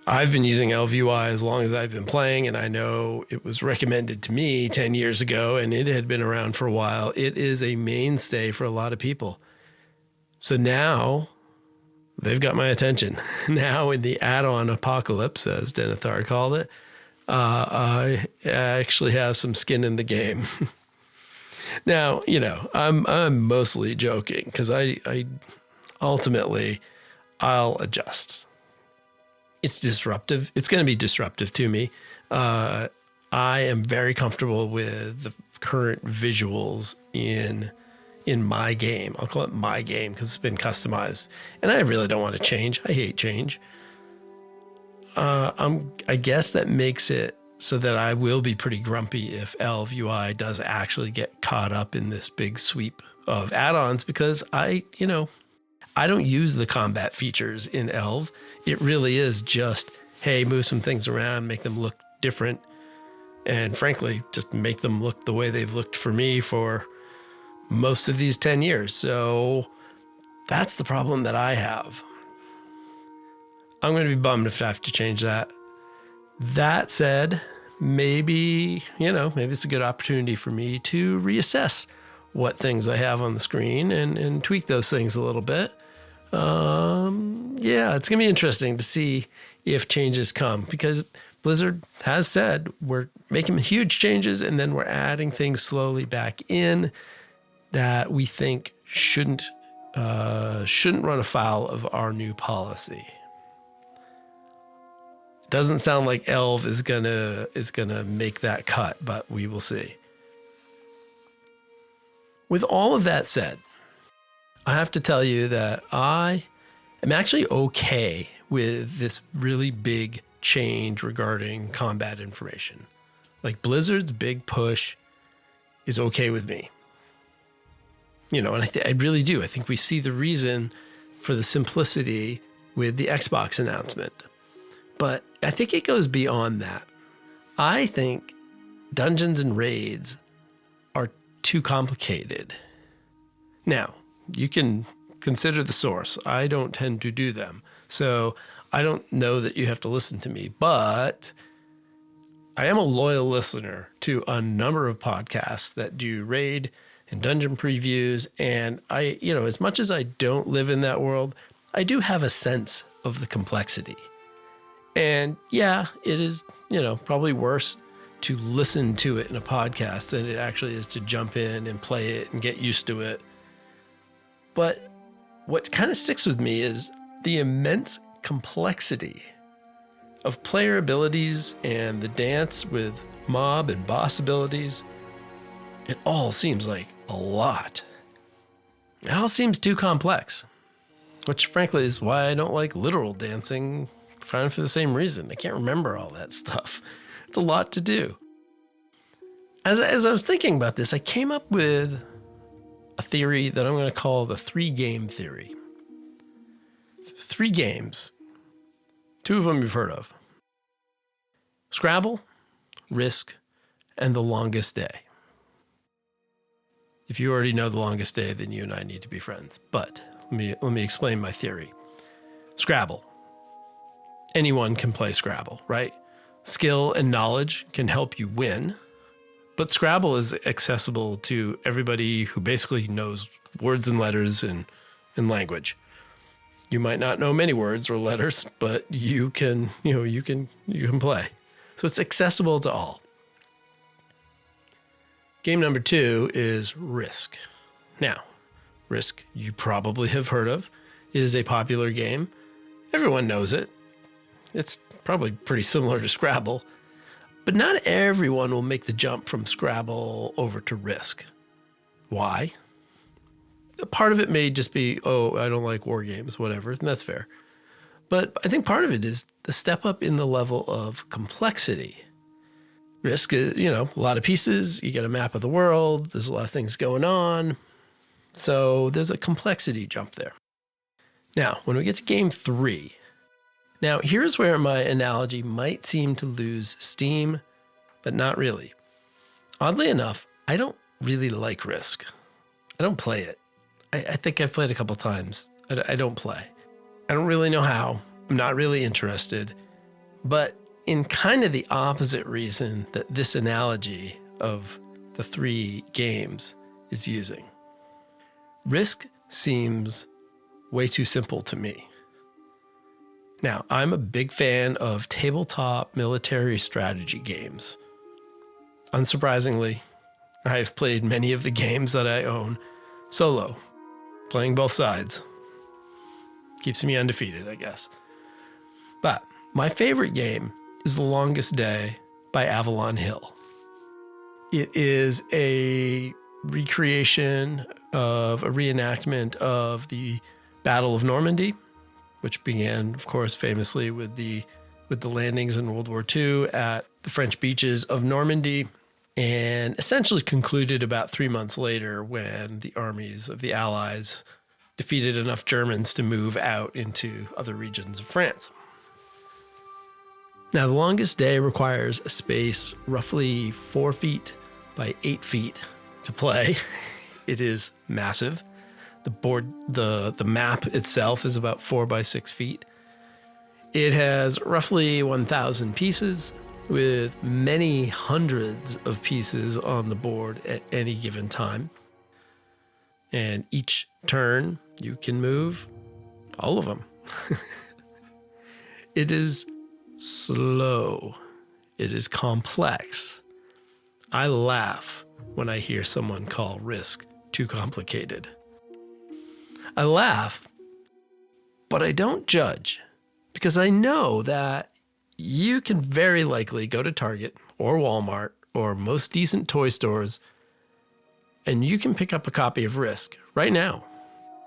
I've been using Elv UI as long as I've been playing, and I know it was recommended to me 10 years ago, and it had been around for a while. It is a mainstay for a lot of people. So now they've got my attention. Now in the add-on apocalypse, as Denethor called it, I actually have some skin in the game. Now, I'm mostly joking because I ultimately I'll adjust. It's disruptive. It's going to be disruptive to me. I am very comfortable with the current visuals in my game. I'll call it my game because it's been customized, and I really don't want to change. I hate change. I guess that makes it so that I will be pretty grumpy if Elv UI does actually get caught up in this big sweep of add-ons because I don't use the combat features in Elv. It really is just, hey, move some things around, make them look different, and frankly, just make them look the way they've looked for me for most of these 10 years. So that's the problem that I have. I'm going to be bummed if I have to change that. That said, maybe it's a good opportunity for me to reassess what things I have on the screen and tweak those things a little bit. It's going to be interesting to see if changes come because Blizzard has said we're making huge changes and then we're adding things slowly back in that we think shouldn't run afoul of our new policy. Doesn't sound like Elv is gonna make that cut, but we will see. With all of that said, I have to tell you that I am actually okay with this really big change regarding combat information. Like Blizzard's big push is okay with me. And I really do. I think we see the reason for the simplicity with the Xbox announcement. But I think it goes beyond that. I think dungeons and raids are too complicated. Now, you can consider the source. I don't tend to do them. So I don't know that you have to listen to me, but I am a loyal listener to a number of podcasts that do raid and dungeon previews. And I, as much as I don't live in that world, I do have a sense of the complexity. And yeah, it is, probably worse to listen to it in a podcast than it actually is to jump in and play it and get used to it. But what kind of sticks with me is the immense complexity of player abilities and the dance with mob and boss abilities. It all seems like a lot. It all seems too complex, which frankly is why I don't like literal dancing, kind of for the same reason. I can't remember all that stuff. It's a lot to do. As I was thinking about this, I came up with a theory that I'm going to call the 3-game theory. 3 games. 2 of them you've heard of. Scrabble, Risk, and The Longest Day. If you already know The Longest Day, then you and I need to be friends. But let me explain my theory. Scrabble. Anyone can play Scrabble, right? Skill and knowledge can help you win. But Scrabble is accessible to everybody who basically knows words and letters and language. You might not know many words or letters, but you can play. So it's accessible to all. Game number 2 is Risk. Now, Risk, you probably have heard of, is a popular game. Everyone knows it. It's probably pretty similar to Scrabble. But not everyone will make the jump from Scrabble over to Risk. Why? Part of it may just be, I don't like war games, whatever, and that's fair. But I think part of it is the step up in the level of complexity. Risk is, a lot of pieces. You get a map of the world. There's a lot of things going on. So there's a complexity jump there. Now, when we get to game 3, now here's where my analogy might seem to lose steam, but not really. Oddly enough, I don't really like Risk. I don't play it. I think I've played a couple times. I don't play. I don't really know how. I'm not really interested. But in kind of the opposite reason that this analogy of the 3 games is using. Risk seems way too simple to me. Now, I'm a big fan of tabletop military strategy games. Unsurprisingly, I have played many of the games that I own solo, playing both sides. Keeps me undefeated, I guess. But my favorite game is The Longest Day by Avalon Hill. It is a recreation of a reenactment of the Battle of Normandy, which began, of course, famously with the landings in World War II at the French beaches of Normandy, and essentially concluded about 3 months later when the armies of the Allies defeated enough Germans to move out into other regions of France. Now, The Longest Day requires a space roughly 4 feet by 8 feet to play. It is massive. The board, the map itself is about 4 by 6 feet. It has roughly 1,000 pieces, with many hundreds of pieces on the board at any given time. And each turn, you can move all of them. It is slow. It is complex. I laugh when I hear someone call Risk too complicated. I laugh, but I don't judge, because I know that you can very likely go to Target or Walmart or most decent toy stores and you can pick up a copy of Risk right now,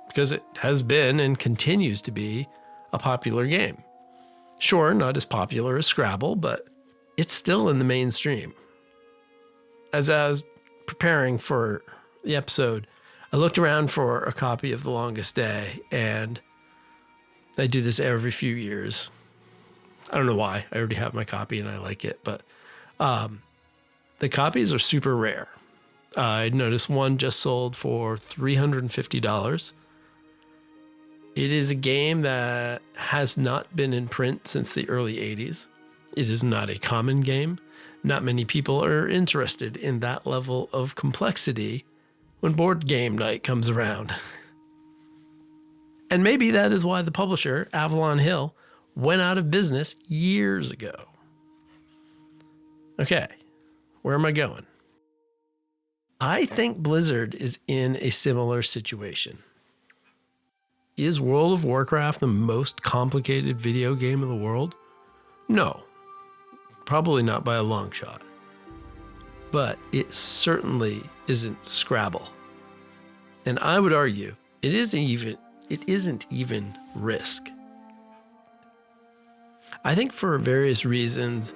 because it has been and continues to be a popular game. Sure, not as popular as Scrabble, but it's still in the mainstream. As I was preparing for the episode, I looked around for a copy of The Longest Day, and I do this every few years. I don't know why. I already have my copy and I like it, but the copies are super rare. I noticed one just sold for $350. It is a game that has not been in print since the early 80s. It is not a common game. Not many people are interested in that level of complexity when board game night comes around. And maybe that is why the publisher, Avalon Hill, went out of business years ago. Okay, where am I going? I think Blizzard is in a similar situation. Is World of Warcraft the most complicated video game in the world? No, probably not by a long shot. But it certainly isn't Scrabble. And I would argue it isn't even Risk. I think for various reasons,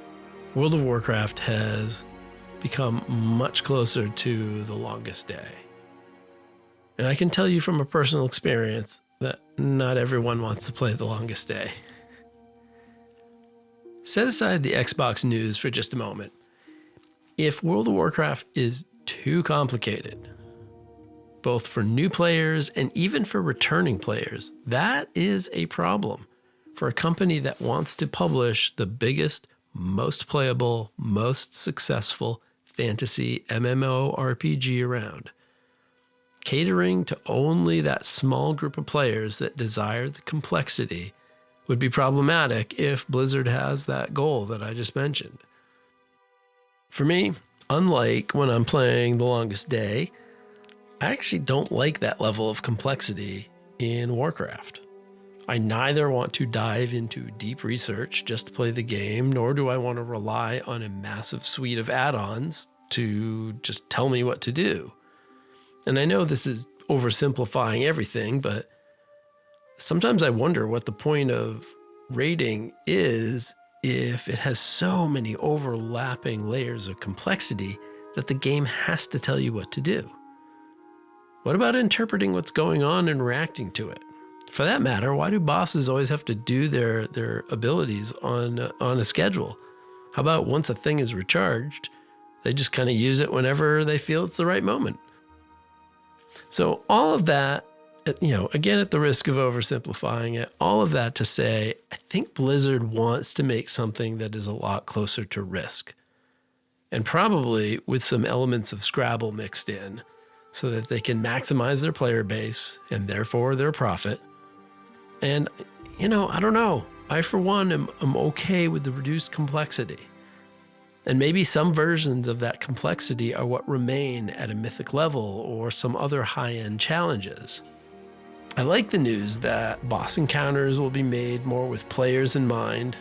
World of Warcraft has become much closer to The Longest Day. And I can tell you from a personal experience that not everyone wants to play The Longest Day. Set aside the Xbox news for just a moment. If World of Warcraft is too complicated, both for new players and even for returning players, that is a problem for a company that wants to publish the biggest, most playable, most successful fantasy MMORPG around. Catering to only that small group of players that desire the complexity would be problematic if Blizzard has that goal that I just mentioned. For me, unlike when I'm playing The Longest Day, I actually don't like that level of complexity in Warcraft. I neither want to dive into deep research just to play the game, nor do I want to rely on a massive suite of add-ons to just tell me what to do. And I know this is oversimplifying everything, but sometimes I wonder what the point of raiding is if it has so many overlapping layers of complexity that the game has to tell you what to do. What about interpreting what's going on and reacting to it? For that matter, why do bosses always have to do their abilities on a schedule? How about once a thing is recharged, they just kind of use it whenever they feel it's the right moment? So all of that, again, at the risk of oversimplifying it, all of that to say, I think Blizzard wants to make something that is a lot closer to Risk, and probably with some elements of Scrabble mixed in, so that they can maximize their player base and therefore their profit. And, I don't know. I, for one, am okay with the reduced complexity. And maybe some versions of that complexity are what remain at a mythic level or some other high-end challenges. I like the news that boss encounters will be made more with players in mind,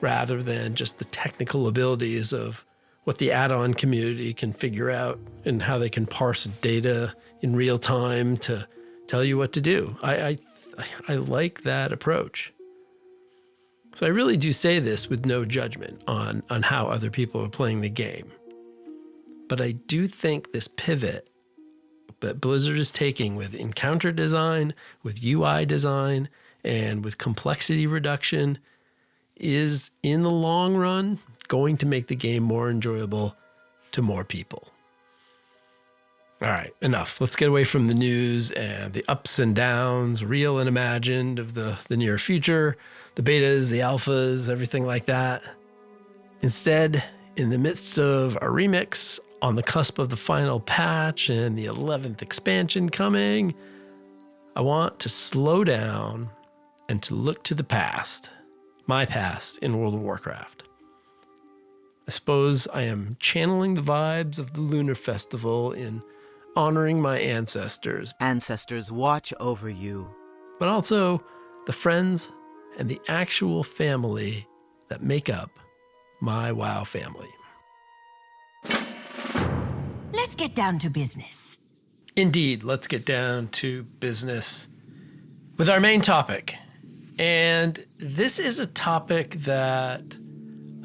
rather than just the technical abilities of what the add-on community can figure out and how they can parse data in real time to tell you what to do. I like that approach. So I really do say this with no judgment on how other people are playing the game. But I do think this pivot that Blizzard is taking with encounter design, with UI design, and with complexity reduction is, in the long run, going to make the game more enjoyable to more people. All right, enough. Let's get away from the news and the ups and downs, real and imagined, of the near future, the betas, the alphas, everything like that. Instead, in the midst of a remix, on the cusp of the final patch and the 11th expansion coming, I want to slow down and to look to the past, my past in World of Warcraft. I suppose I am channeling the vibes of the Lunar Festival in honoring my ancestors. Ancestors watch over you. But also the friends and the actual family that make up my WoW family. Let's get down to business. Indeed, let's get down to business with our main topic. And this is a topic that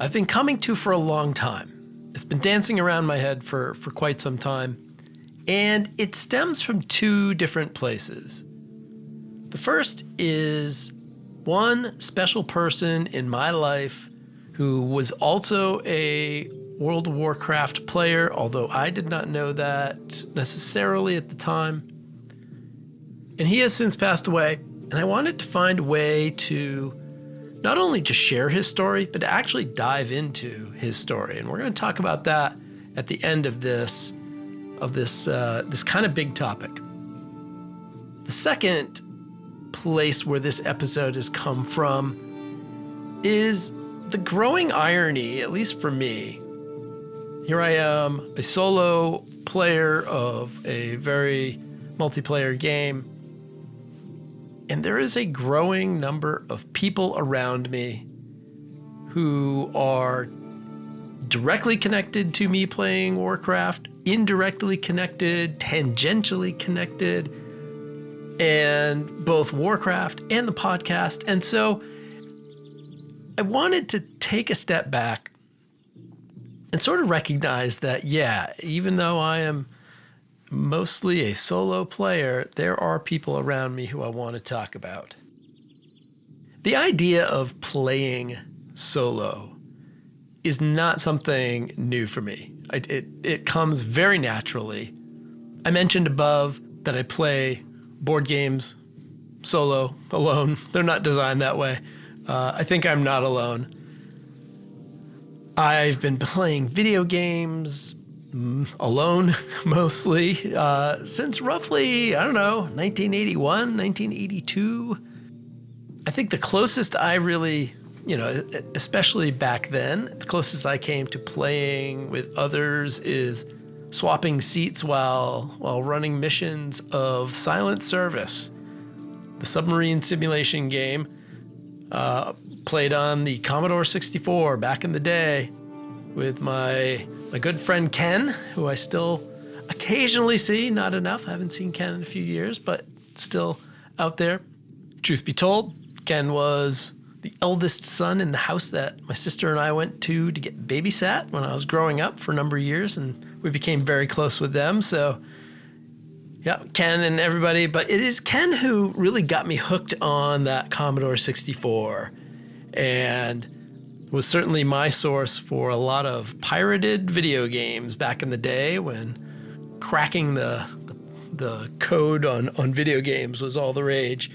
I've been coming to for a long time. It's been dancing around my head for quite some time. And it stems from two different places. The first is one special person in my life who was also a World of Warcraft player, although I did not know that necessarily at the time. And he has since passed away, and I wanted to find a way to not only just share his story, but to actually dive into his story. And we're going to talk about that at the end of this of this kind of big topic. The second place where this episode has come from is the growing irony, at least for me. Here I am, a solo player of a very multiplayer game, and there is a growing number of people around me who are directly connected to me playing Warcraft, indirectly connected, tangentially connected, and both Warcraft and the podcast. And so I wanted to take a step back and sort of recognize that, yeah, even though I am mostly a solo player, there are people around me who I want to talk about. The idea of playing solo is not something new for me. It comes very naturally. I mentioned above that I play board games solo, alone. They're not designed that way. I think I'm not alone. I've been playing video games alone mostly since roughly, 1981, 1982. I think the closest I really, especially back then, the closest I came to playing with others is swapping seats while running missions of Silent Service, the submarine simulation game. Played on the Commodore 64 back in the day with my good friend Ken, who I still occasionally see, not enough. I haven't seen Ken in a few years, but still out there. Truth be told, Ken was the eldest son in the house that my sister and I went to get babysat when I was growing up for a number of years, and we became very close with them. So yeah, Ken and everybody, but it is Ken who really got me hooked on that Commodore 64 and was certainly my source for a lot of pirated video games back in the day when cracking the code on video games was all the rage.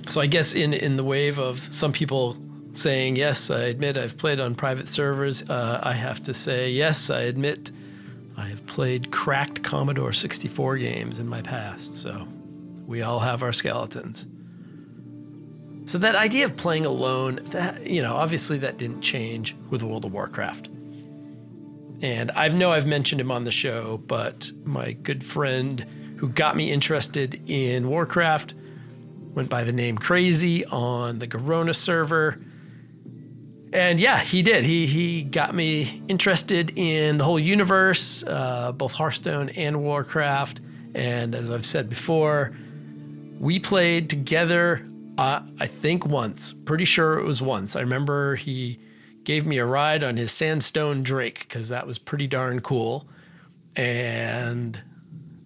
So I guess in the wave of some people saying, yes, I admit I've played on private servers, I have to say, yes, I admit I have played cracked Commodore 64 games in my past, so we all have our skeletons. So that idea of playing alone, that obviously that didn't change with World of Warcraft. And I know I've mentioned him on the show, but my good friend who got me interested in Warcraft went by the name Crazy on the Garona server. And yeah, he did. He got me interested in the whole universe, both Hearthstone and Warcraft. And as I've said before, we played together, I think once. Pretty sure it was once. I remember he gave me a ride on his Sandstone Drake because that was pretty darn cool. And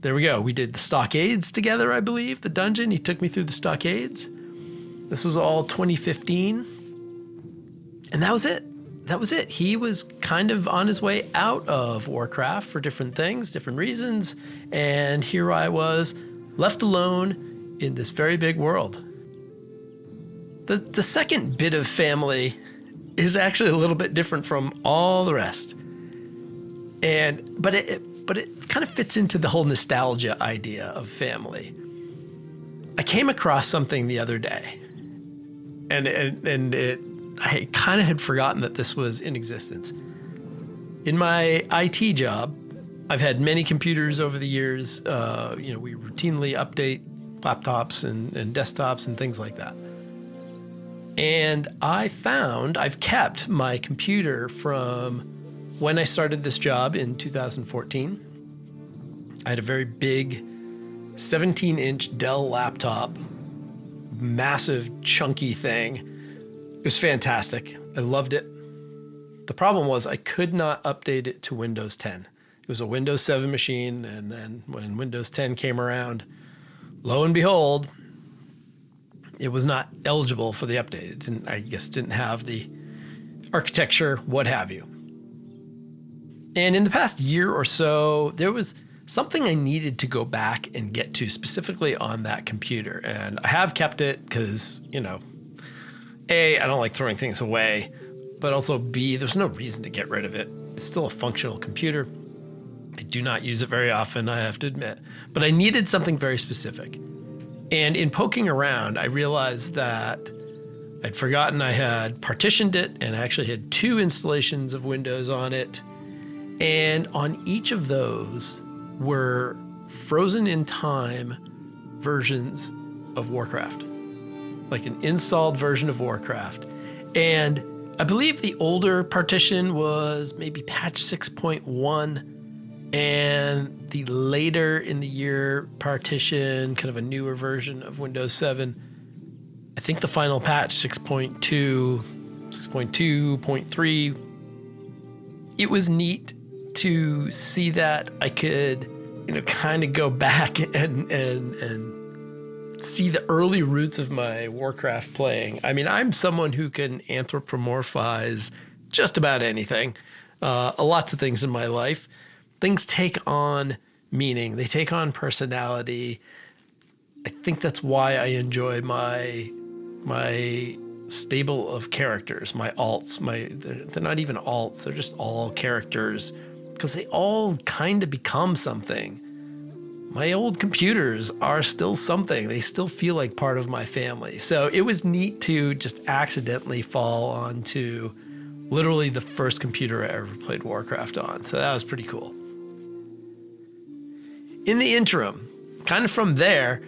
there we go. We did the Stockades together, I believe, the dungeon. He took me through the Stockades. This was all 2015. And that was it. That was it. He was kind of on his way out of Warcraft for different things, different reasons. And here I was, left alone in this very big world. The second bit of family is actually a little bit different from all the rest. But it kind of fits into the whole nostalgia idea of family. I came across something the other day, and I kind of had forgotten that this was in existence. In my IT job, I've had many computers over the years. We routinely update laptops and desktops and things like that. And I've kept my computer from when I started this job in 2014. I had a very big 17-inch Dell laptop, massive, chunky thing. It was fantastic. I loved it. The problem was I could not update it to Windows 10. It was a Windows 7 machine, and then when Windows 10 came around, lo and behold, it was not eligible for the update. It didn't have the architecture, what have you. And in the past year or so, there was something I needed to go back and get to specifically on that computer. And I have kept it because, A, I don't like throwing things away, but also B, there's no reason to get rid of it. It's still a functional computer. I do not use it very often, I have to admit, but I needed something very specific. And in poking around, I realized that I'd forgotten I had partitioned it, and I actually had 2 installations of Windows on it. And on each of those were frozen in time versions of Warcraft, like an installed version of Warcraft. And I believe the older partition was maybe patch 6.1, and the later in the year partition, kind of a newer version of Windows 7, I think the final patch 6.2, 6.2.3. It was neat to see that I could, kind of go back and see the early roots of my Warcraft playing. I mean, I'm someone who can anthropomorphize just about anything, lots of things in my life. Things take on meaning. They take on personality. I think that's why I enjoy my stable of characters, my alts. They're not even alts. They're just all characters, because they all kind of become something. My old computers are still something. They still feel like part of my family. So it was neat to just accidentally fall onto literally the first computer I ever played Warcraft on. So that was pretty cool. In the interim, kind of from there,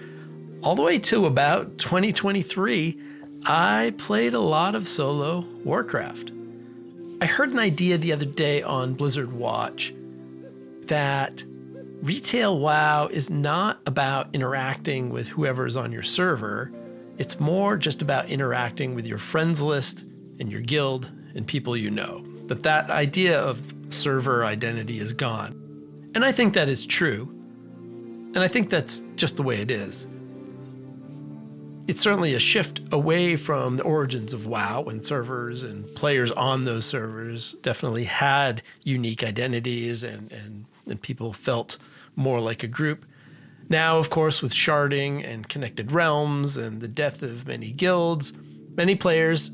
all the way to about 2023, I played a lot of solo Warcraft. I heard an idea the other day on Blizzard Watch that retail WoW is not about interacting with whoever's on your server. It's more just about interacting with your friends list and your guild and people you know. That idea of server identity is gone. And I think that is true. And I think that's just the way it is. It's certainly a shift away from the origins of WoW, when servers and players on those servers definitely had unique identities and people felt more like a group. Now, of course, with sharding and connected realms and the death of many guilds, many players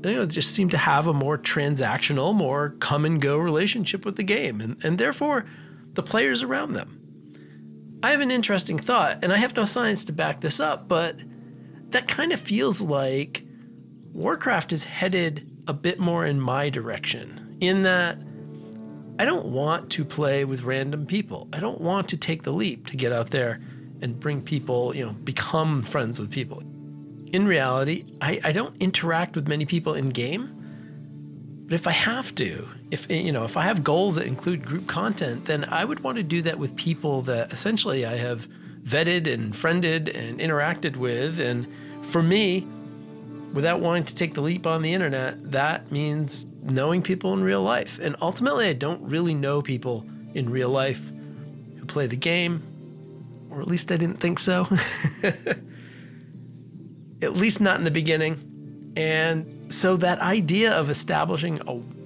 just seem to have a more transactional, more come and go relationship with the game, and therefore the players around them. I have an interesting thought, and I have no science to back this up, but that kind of feels like Warcraft is headed a bit more in my direction, in that I don't want to play with random people. I don't want to take the leap to get out there and bring people, become friends with people. In reality, I don't interact with many people in game, but if I have to, if I have goals that include group content, then I would want to do that with people that essentially I have vetted and friended and interacted with. And for me, without wanting to take the leap on the internet, that means knowing people in real life. And ultimately, I don't really know people in real life who play the game, or at least I didn't think so. At least not in the beginning. And so that idea of establishing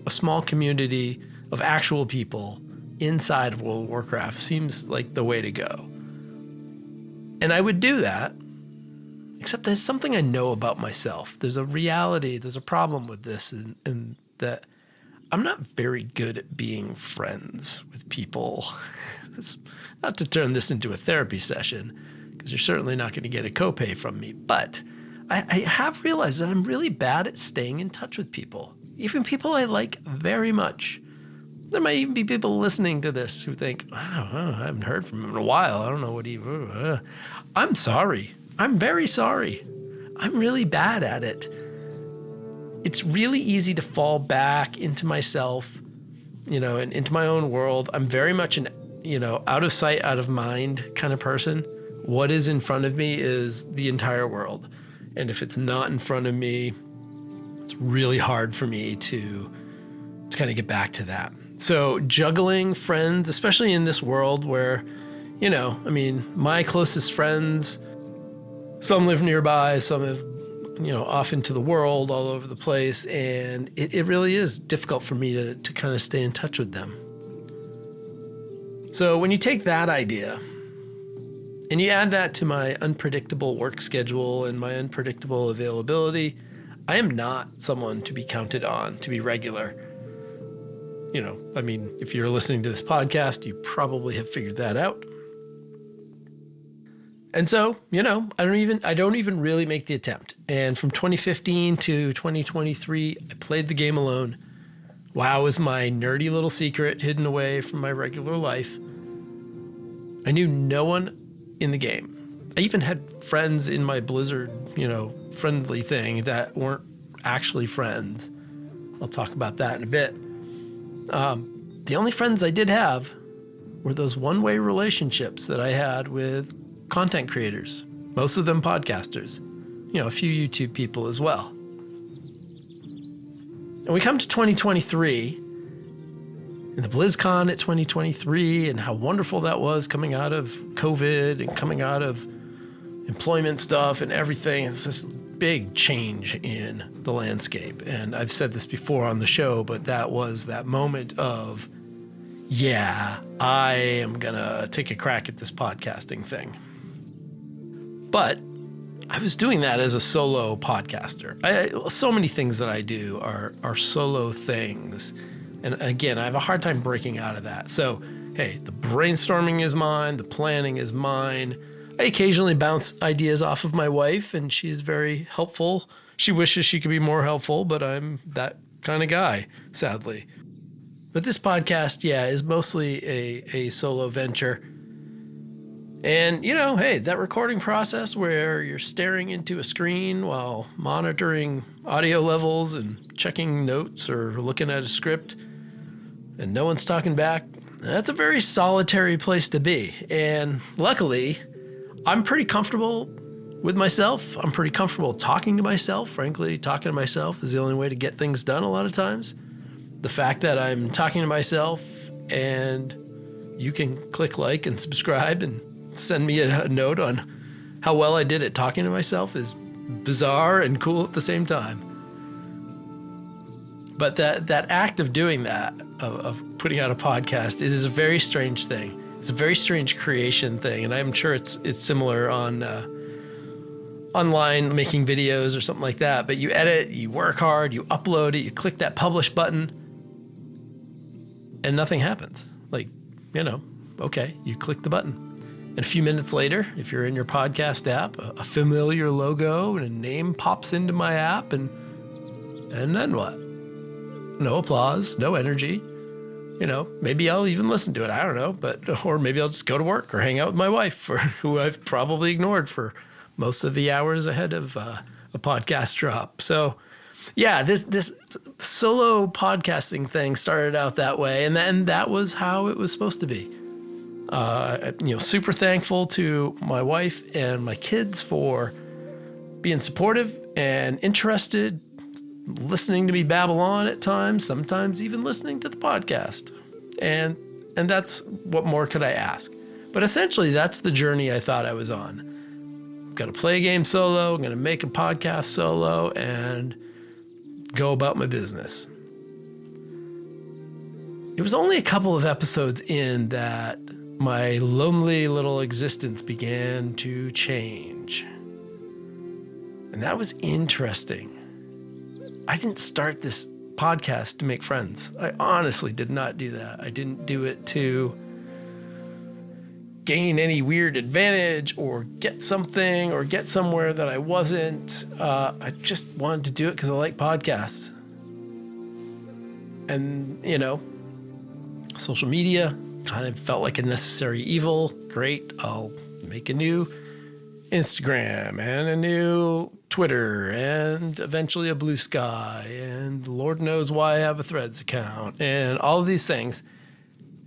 a small community of actual people inside of World of Warcraft seems like the way to go. And I would do that, except there's something I know about myself. There's a reality, there's a problem with this, and that I'm not very good at being friends with people. It's not to turn this into a therapy session, because you're certainly not going to get a copay from me, but I have realized that I'm really bad at staying in touch with people, even people I like very much. There might even be people listening to this who think, I don't know, I haven't heard from him in a while. I don't know what he... I'm sorry. I'm very sorry. I'm really bad at it. It's really easy to fall back into myself, and into my own world. I'm very much an, out of sight, out of mind kind of person. What is in front of me is the entire world. And if it's not in front of me, it's really hard for me to kind of get back to that. So juggling friends, especially in this world where, my closest friends, some live nearby, some have, off into the world, all over the place. And it really is difficult for me to kind of stay in touch with them. So when you take that idea and you add that to my unpredictable work schedule and my unpredictable availability, I am not someone to be counted on to be regular. I mean, if you're listening to this podcast, you probably have figured that out. And so, I don't even really make the attempt. And from 2015 to 2023, I played the game alone. WoW was my nerdy little secret hidden away from my regular life. I knew no one in the game. I even had friends in my Blizzard, friendly thing that weren't actually friends. I'll talk about that in a bit. The only friends I did have were those one-way relationships that I had with content creators, most of them podcasters, a few YouTube people as well. And we come to 2023 and the BlizzCon at 2023 and how wonderful that was coming out of COVID and coming out of employment stuff and everything. It's this big change in the landscape. And I've said this before on the show, but that was that moment of, yeah, I am going to take a crack at this podcasting thing. But I was doing that as a solo podcaster. So many things that I do are solo things. And again, I have a hard time breaking out of that. So, hey, the brainstorming is mine. The planning is mine. I occasionally bounce ideas off of my wife, and she's very helpful. She wishes she could be more helpful, but I'm that kind of guy, sadly. But this podcast, is mostly a solo venture. And, hey, that recording process where you're staring into a screen while monitoring audio levels and checking notes or looking at a script and no one's talking back, that's a very solitary place to be. And luckily, I'm pretty comfortable with myself. I'm pretty comfortable talking to myself. Frankly, talking to myself is the only way to get things done a lot of times. The fact that I'm talking to myself and you can click like and subscribe and send me a note on how well I did at talking to myself is bizarre and cool at the same time. But that act of doing that, of putting out a podcast, it is a very strange thing. It's a very strange creation thing, and I'm sure it's similar on online making videos or something like that. But you edit, you work hard, you upload it, you click that publish button, and nothing happens. Okay, you click the button. And a few minutes later, if you're in your podcast app, a familiar logo and a name pops into my app, and then what? No applause, no energy. Maybe I'll even listen to it. I don't know, or maybe I'll just go to work or hang out with my wife, who I've probably ignored for most of the hours ahead of a podcast drop. So, yeah, this solo podcasting thing started out that way, and that was how it was supposed to be. Super thankful to my wife and my kids for being supportive and interested, listening to me babble on at times, sometimes even listening to the podcast. And that's, what more could I ask? But essentially, that's the journey I thought I was on. I'm going to play a game solo, I'm going to make a podcast solo, and go about my business. It was only a couple of episodes in that my lonely little existence began to change. And that was interesting. I didn't start this podcast to make friends. I honestly did not do that. I didn't do it to gain any weird advantage or get something or get somewhere that I wasn't. I just wanted to do it because I like podcasts. And, social media kind of felt like a necessary evil. Great, I'll make a new Instagram and a new Twitter and eventually a Blue Sky, and Lord knows why I have a Threads account and all of these things.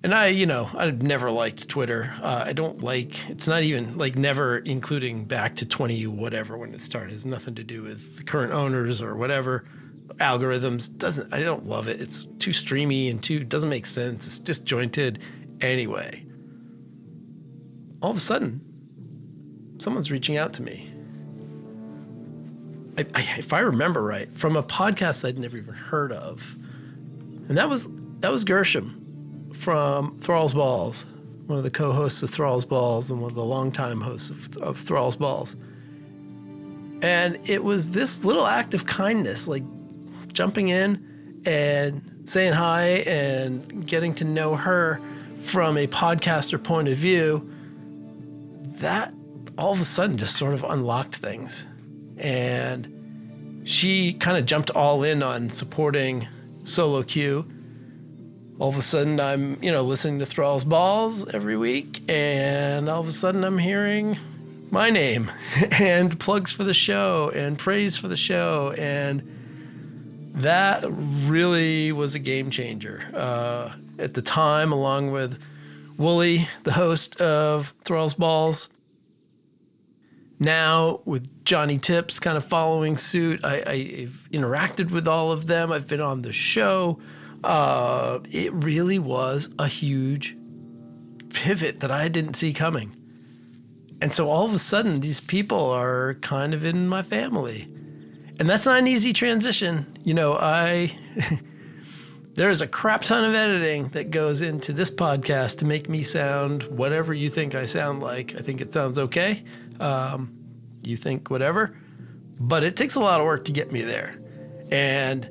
And I've never liked Twitter. I don't like, it's not even never including back to 20 whatever when it started. It has nothing to do with the current owners or whatever. Algorithms, I don't love it. It's too streamy and doesn't make sense. It's disjointed anyway. All of a sudden, someone's reaching out to me. If I remember right, from a podcast I'd never even heard of. And that was Gershom from Thrall's Balls, one of the co-hosts of Thrall's Balls and one of the longtime hosts of Thrall's Balls. And it was this little act of kindness, jumping in and saying hi and getting to know her from a podcaster point of view, that all of a sudden just sort of unlocked things. And she kind of jumped all in on supporting Solo Q. All of a sudden I'm, listening to Thrall's Balls every week, and all of a sudden I'm hearing my name and plugs for the show and praise for the show. And that really was a game changer. At the time, along with Wooly, the host of Thrall's Balls. Now, with Johnny Tips kind of following suit, I've interacted with all of them. I've been on the show. It really was a huge pivot that I didn't see coming. And so all of a sudden, these people are kind of in my family. And that's not an easy transition. There is a crap ton of editing that goes into this podcast to make me sound whatever you think I sound like. I think it sounds okay. You think whatever. But it takes a lot of work to get me there. And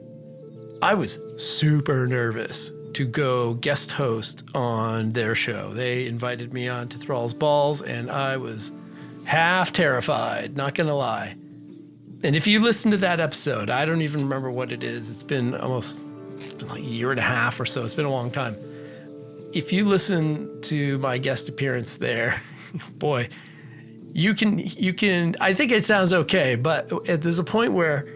I was super nervous to go guest host on their show. They invited me on to Thrall's Balls, and I was half terrified, not going to lie. And if you listen to that episode, I don't even remember what it is. It's been like a year and a half or so. It's been a long time. If you listen to my guest appearance there, boy, you can, I think it sounds okay, but there's a point where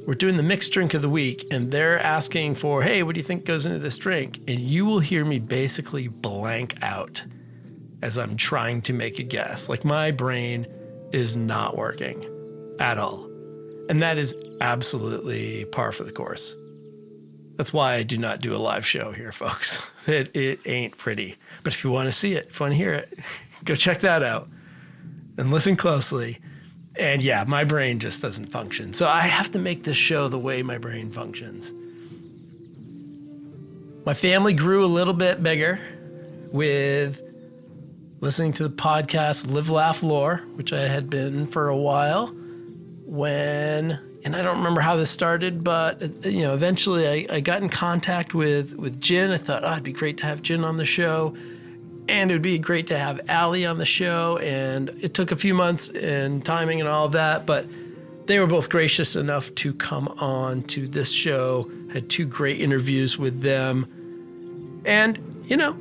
we're doing the mixed drink of the week and they're asking for, hey, what do you think goes into this drink? And you will hear me basically blank out as I'm trying to make a guess. Like my brain is not working at all. And that is absolutely par for the course. That's why I do not do a live show here, folks. It ain't pretty. But if you want to see it, if you want to hear it, go check that out and listen closely. And yeah, my brain just doesn't function. So I have to make this show the way my brain functions. My family grew a little bit bigger with listening to the podcast Live, Laugh, Lore, which I had been for a while. And I don't remember how this started, but eventually I got in contact with Jin. I thought, it'd be great to have Jin on the show, and it would be great to have Allie on the show. And it took a few months and timing and all of that, but they were both gracious enough to come on to this show. Had 2 great interviews with them, and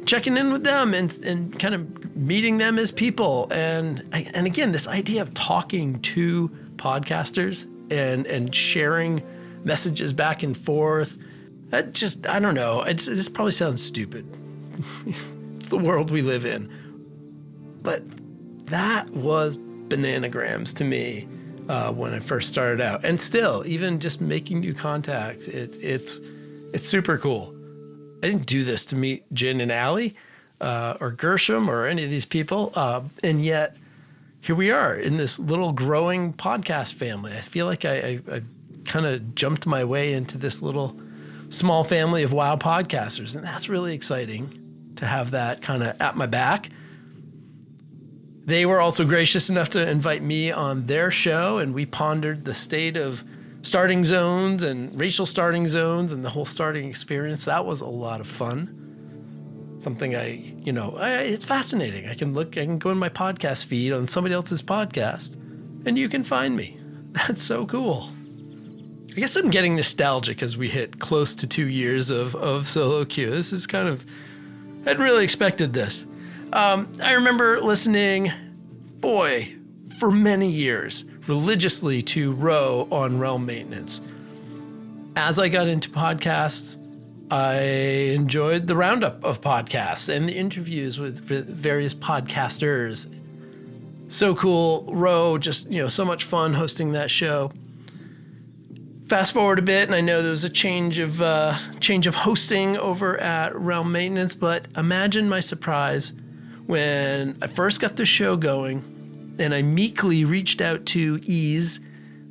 checking in with them and kind of meeting them as people. And again, this idea of talking to podcasters and sharing messages back and forth. That just, I don't know. This probably sounds stupid. It's the world we live in. But that was bananagrams to me when I first started out. And still, even just making new contacts, it's super cool. I didn't do this to meet Jin and Allie or Gershom or any of these people. And yet, here we are in this little growing podcast family. I feel like I kind of jumped my way into this little small family of WoW podcasters, and that's really exciting to have that kind of at my back. They were also gracious enough to invite me on their show, and we pondered the state of starting zones and racial starting zones and the whole starting experience. That was a lot of fun. Something it's fascinating. I can go in my podcast feed on somebody else's podcast and you can find me. That's so cool. I guess I'm getting nostalgic as we hit close to 2 years of Solo Q. This is I hadn't really expected this. I remember listening, for many years, religiously to Ro on Realm Maintenance. As I got into podcasts, I enjoyed the roundup of podcasts and the interviews with various podcasters. So cool. Ro, just, so much fun hosting that show. Fast forward a bit, and I know there was a change of hosting over at Realm Maintenance, but imagine my surprise when I first got the show going and I meekly reached out to Ease,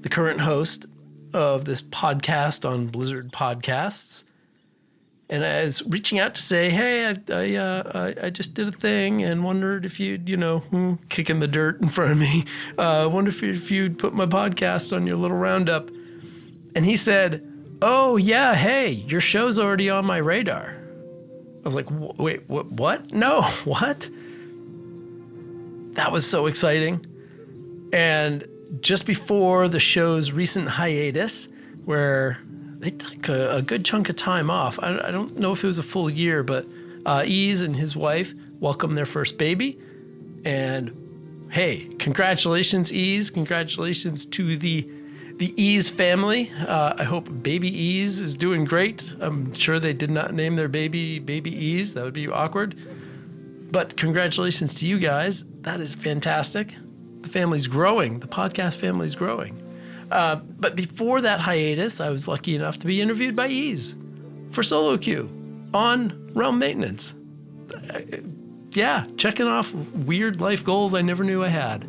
the current host of this podcast on Blizzard Podcasts. And I was reaching out to say, hey, I just did a thing and wondered if you'd, kicking the dirt in front of me. I wonder if you'd put my podcast on your little roundup. And he said, oh yeah, hey, your show's already on my radar. I was like, wait, what? No, what? That was so exciting. And just before the show's recent hiatus, where they took a good chunk of time off, I don't know if it was a full year, but Ease and his wife welcomed their first baby. And hey, congratulations, Ease. Congratulations to the Ease family. I hope baby Ease is doing great. I'm sure they did not name their baby Ease. That would be awkward. But congratulations to you guys. That is fantastic. The family's growing. The podcast family's growing. But before that hiatus, I was lucky enough to be interviewed by Ease for Solo Queue on Realm Maintenance. Yeah, checking off weird life goals I never knew I had.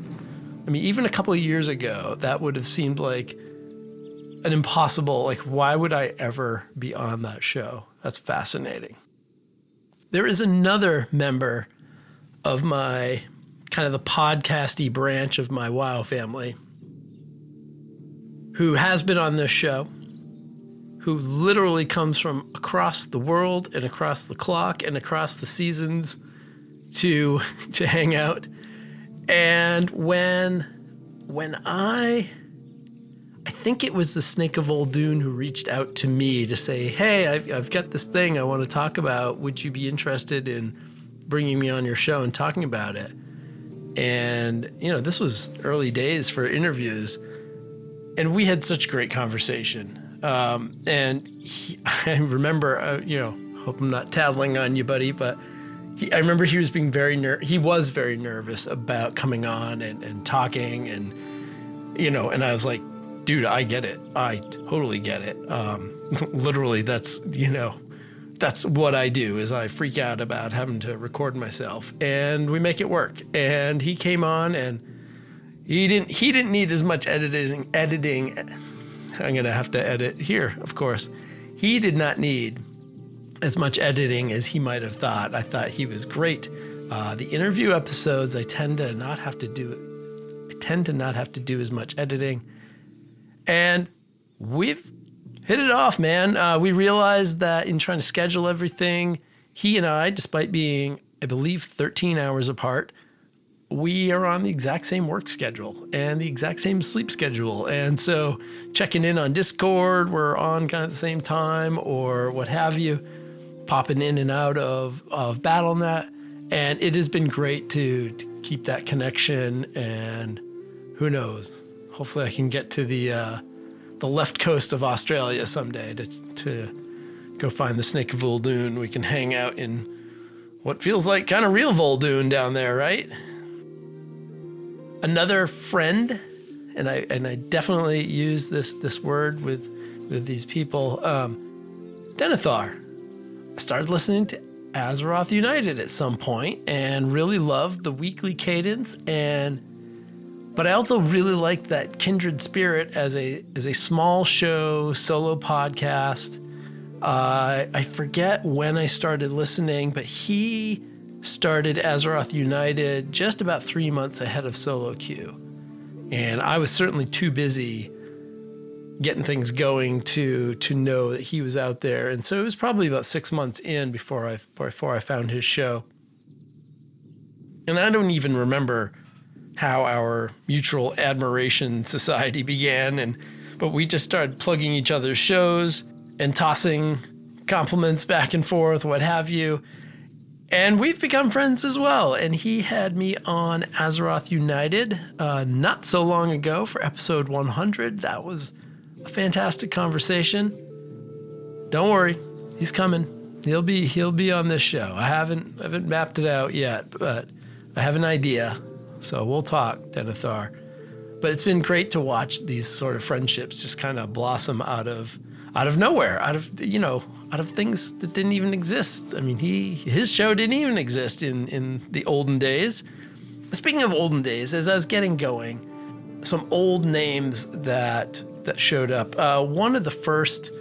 I mean, even a couple of years ago, that would have seemed like an impossible, like, why would I ever be on that show? That's fascinating. There is another member of my kind of the podcasty branch of my WoW family who has been on this show, who literally comes from across the world and across the clock and across the seasons to hang out. And when I think it was the Snake of Oldun who reached out to me to say, hey, I've got this thing I want to talk about. Would you be interested in bringing me on your show and talking about it? And, this was early days for interviews. And we had such great conversation. I remember, hope I'm not tattling on you, buddy, but I remember he was being very nervous about coming on and talking and I was like, dude, I get it. I totally get it. Literally, that's what I do is I freak out about having to record myself and we make it work. And he came on and he didn't need as much editing. I'm going to have to edit here, of course. He did not need as much editing as he might have thought. I thought he was great. The interview episodes, I tend to not have to do as much editing. And we've hit it off, man. We realized that in trying to schedule everything, he and I, despite being, I believe, 13 hours apart, we are on the exact same work schedule and the exact same sleep schedule. And so checking in on Discord, we're on kind of the same time or what have you, popping in and out of BattleNet. And it has been great to keep that connection. And who knows, hopefully I can get to the left coast of Australia someday to go find the Snake of Oldun. We can hang out in what feels like kind of real Vol'dun down there, right? Another friend, and I definitely use this word with these people, Denethor. I started listening to Azeroth United at some point and really loved the weekly cadence, but I also really liked that kindred spirit as a small show solo podcast. I forget when I started listening, but he started Azeroth United just about 3 months ahead of Solo Queue. And I was certainly too busy getting things going to know that he was out there. And so it was probably about 6 months in before I found his show. And I don't even remember how our mutual admiration society began, but we just started plugging each other's shows and tossing compliments back and forth, what have you. And we've become friends as well. And he had me on Azeroth United not so long ago for episode 100. That was a fantastic conversation. Don't worry, he's coming. He'll be on this show. I haven't mapped it out yet, but I have an idea. So we'll talk, Denethor. But it's been great to watch these sort of friendships just kind of blossom out of nowhere, out of things that didn't even exist. I mean, his show didn't even exist in the olden days. Speaking of olden days, as I was getting going, some old names that showed up. One of the first,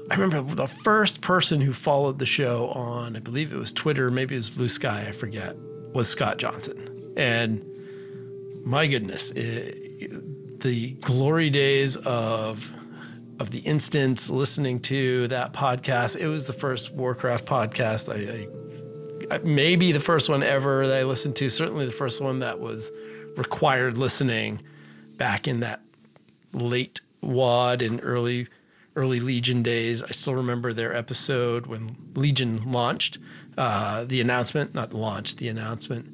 I remember the first person who followed the show on, I believe it was Twitter, maybe it was Blue Sky, I forget, was Scott Johnson. And my goodness, the glory days of of the instance, listening to that podcast. It was the first Warcraft podcast. I maybe the first one ever that I listened to. Certainly the first one that was required listening back in that late WoD and early Legion days. I still remember their episode when Legion launched, the announcement, not the launch, the announcement.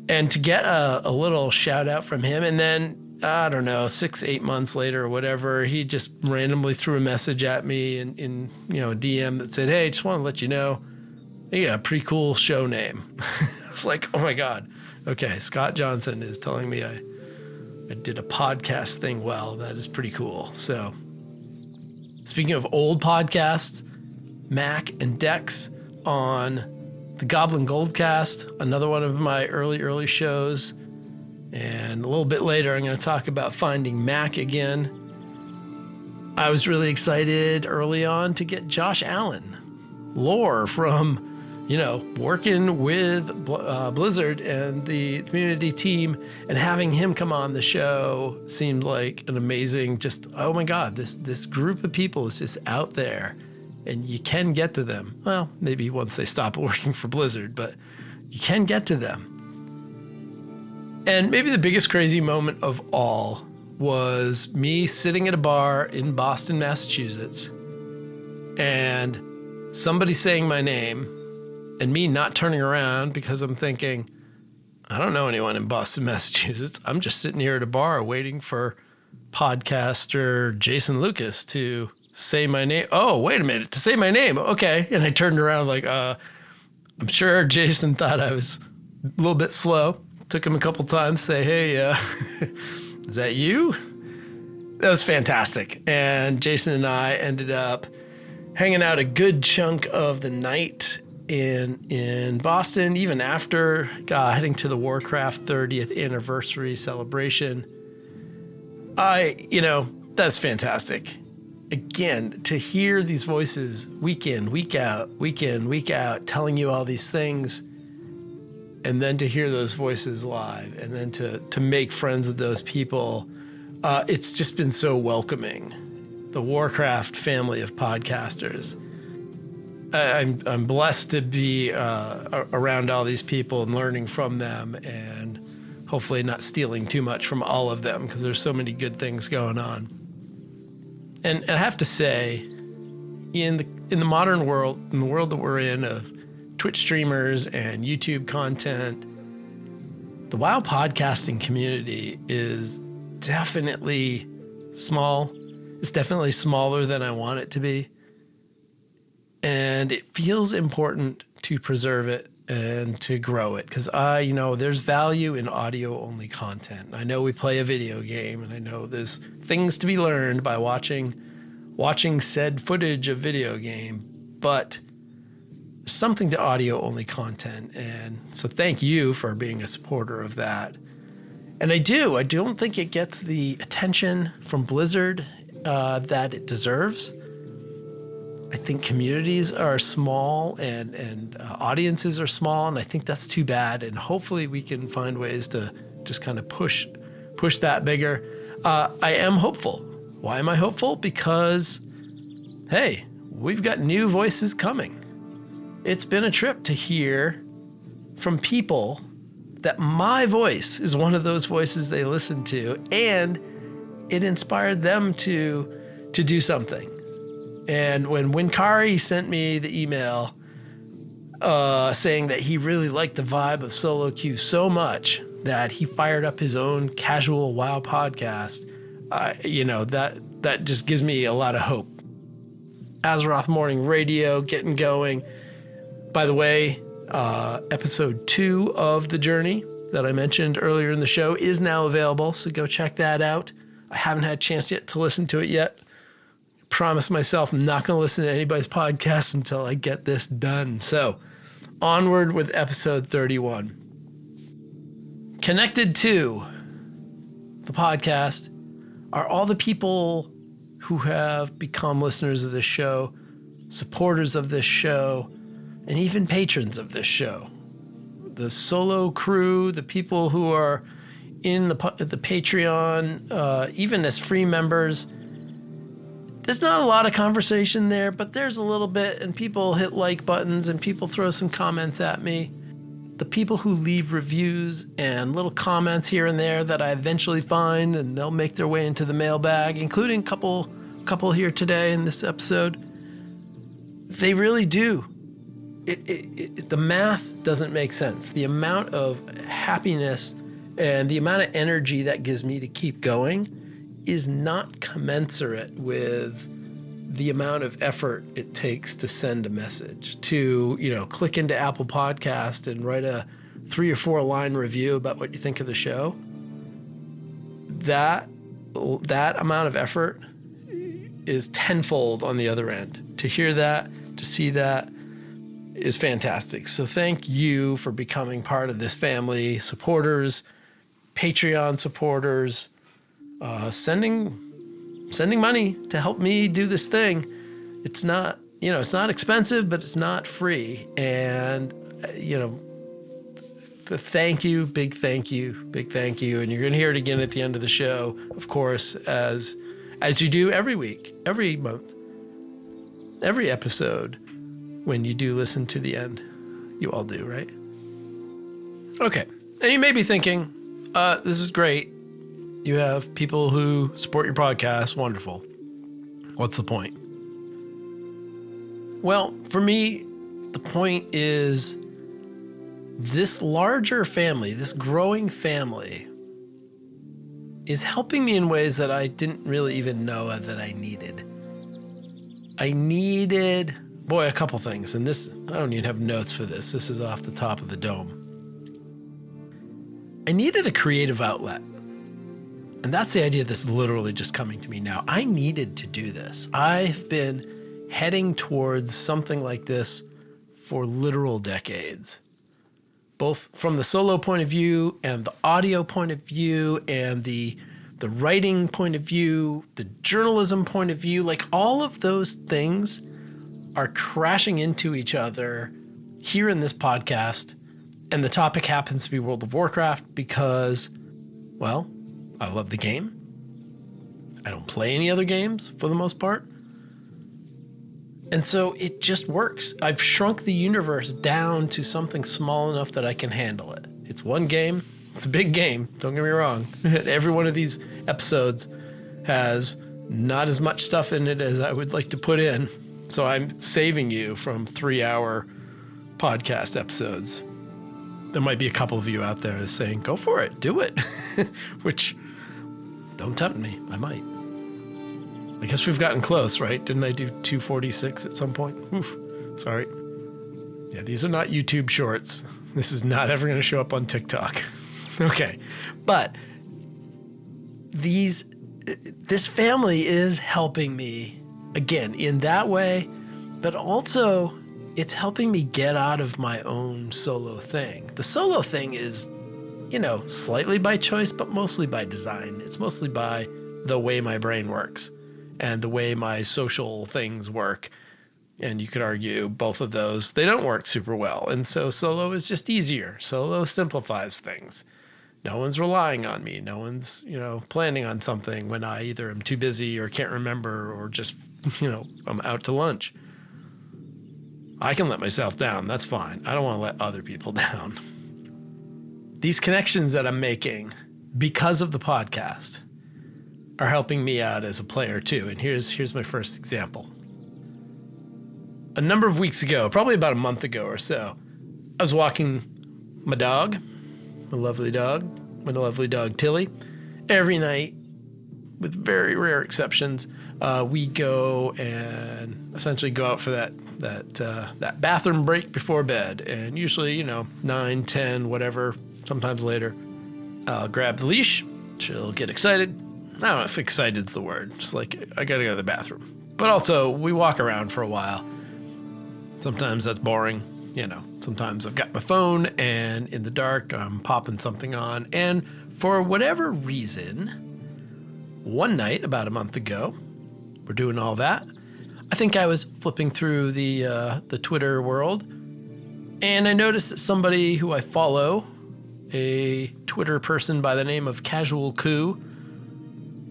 And to get a little shout out from him, and then I don't know, 6-8 months later or whatever, he just randomly threw a message at me in a DM that said, "Hey, just want to let you know, you got a pretty cool show name." I was like, oh my God. Okay, Scott Johnson is telling me I did a podcast thing well. That is pretty cool. So speaking of old podcasts, Mac and Dex on the Goblin Goldcast, another one of my early shows. And a little bit later, I'm going to talk about finding Mac again. I was really excited early on to get Josh Allen, lore from, working with Blizzard and the community team, and having him come on the show seemed like an amazing, oh my God, this group of people is just out there and you can get to them. Well, maybe once they stop working for Blizzard, but you can get to them. And maybe the biggest crazy moment of all was me sitting at a bar in Boston, Massachusetts, and somebody saying my name and me not turning around because I'm thinking, I don't know anyone in Boston, Massachusetts. I'm just sitting here at a bar waiting for podcaster Jason Lucas to say my name. Oh, wait a minute, to say my name. Okay. And I turned around like, I'm sure Jason thought I was a little bit slow. Took him a couple times to say, "Hey, is that you?" That was fantastic. And Jason and I ended up hanging out a good chunk of the night in Boston, even after heading to the Warcraft 30th anniversary celebration. That's fantastic. Again, to hear these voices week in, week out, telling you all these things, and then to hear those voices live, and then to make friends with those people, it's just been so welcoming. The Warcraft family of podcasters. I'm blessed to be around all these people and learning from them, and hopefully not stealing too much from all of them, because there's so many good things going on. And I have to say, in the modern world, in the world that we're in of Twitch streamers and YouTube content, the WoW podcasting community is definitely small. It's definitely smaller than I want it to be. And it feels important to preserve it and to grow it, because there's value in audio-only content. I know we play a video game, and I know there's things to be learned by watching said footage of video game, but there's something to audio-only content. And so thank you for being a supporter of that. And I don't think it gets the attention from Blizzard that it deserves. I think communities are small and audiences are small, and I think that's too bad. And hopefully we can find ways to just kind of push that bigger. I am hopeful. Why am I hopeful? Because, hey, we've got new voices coming. It's been a trip to hear from people that my voice is one of those voices they listen to, and it inspired them to do something. And when Winkari sent me the email saying that he really liked the vibe of Solo Q so much that he fired up his own casual WoW podcast, that just gives me a lot of hope. Azeroth Morning Radio getting going. By the way, episode 2 of The Journey that I mentioned earlier in the show is now available, so go check that out. I haven't had a chance yet to listen to it yet. Promise myself I'm not going to listen to anybody's podcast until I get this done. So onward with episode 31. Connected to the podcast are all the people who have become listeners of this show, supporters of this show, and even patrons of this show. The solo crew, the people who are in the Patreon, even as free members. there's not a lot of conversation there, but there's a little bit, and people hit like buttons and people throw some comments at me. The people who leave reviews and little comments here and there that I eventually find, and they'll make their way into the mailbag, including a couple here today in this episode. They really do. The math doesn't make sense. The amount of happiness and the amount of energy that gives me to keep going is not commensurate with the amount of effort it takes to send a message, to, click into Apple Podcast and write a 3 or 4 line review about what you think of the show. That amount of effort is tenfold on the other end. To hear that, to see that is fantastic. So thank you for becoming part of this family. Supporters, Patreon supporters, sending money to help me do this thing. It's not, it's not expensive, but it's not free. And, the thank you, big thank you. And you're going to hear it again at the end of the show, of course, as you do every week, every month, every episode. When you do listen to the end, you all do, right? Okay. And you may be thinking, this is great. You have people who support your podcast. Wonderful. What's the point? Well, for me, the point is this larger family, this growing family, is helping me in ways that I didn't really even know that I needed. A couple things. And this, I don't even have notes for this. This is off the top of the dome. I needed a creative outlet. And that's the idea that's literally just coming to me now. I needed to do this. I've been heading towards something like this for literal decades, both from the solo point of view and the audio point of view and the writing point of view, the journalism point of view. Like, all of those things are crashing into each other here in this podcast. And the topic happens to be World of Warcraft because, well, I love the game. I don't play any other games for the most part. And so it just works. I've shrunk the universe down to something small enough that I can handle it. It's one game. It's a big game. Don't get me wrong. Every one of these episodes has not as much stuff in it as I would like to put in. So I'm saving you from 3-hour podcast episodes. There might be a couple of you out there saying, go for it, do it. Which, don't tempt me, I might. I guess we've gotten close, right? Didn't I do 246 at some point? Oof, sorry. Yeah, these are not YouTube shorts. This is not ever going to show up on TikTok. Okay, but this family is helping me, again, in that way, but also it's helping me get out of my own solo thing. The solo thing is, slightly by choice, but mostly by design. It's mostly by the way my brain works and the way my social things work. And you could argue both of those, they don't work super well. And so solo is just easier. Solo simplifies things. No one's relying on me. No one's, planning on something when I either am too busy or can't remember or just, I'm out to lunch. I can let myself down. That's fine. I don't want to let other people down. These connections that I'm making because of the podcast are helping me out as a player too. And here's my first example. A number of weeks ago, probably about a month ago or so, I was walking my dog, my lovely dog Tilly. Every night, with very rare exceptions, we go and essentially go out for that bathroom break before bed. And usually, 9, 10, whatever, sometimes later, I'll grab the leash. She'll get excited. I don't know if excited's the word. Just like, I gotta go to the bathroom. But also, we walk around for a while. Sometimes that's boring. Sometimes I've got my phone and in the dark, I'm popping something on. And for whatever reason, one night about a month ago, we're doing all that. I think I was flipping through the Twitter world, and I noticed that somebody who I follow, a Twitter person by the name of Casual Coup,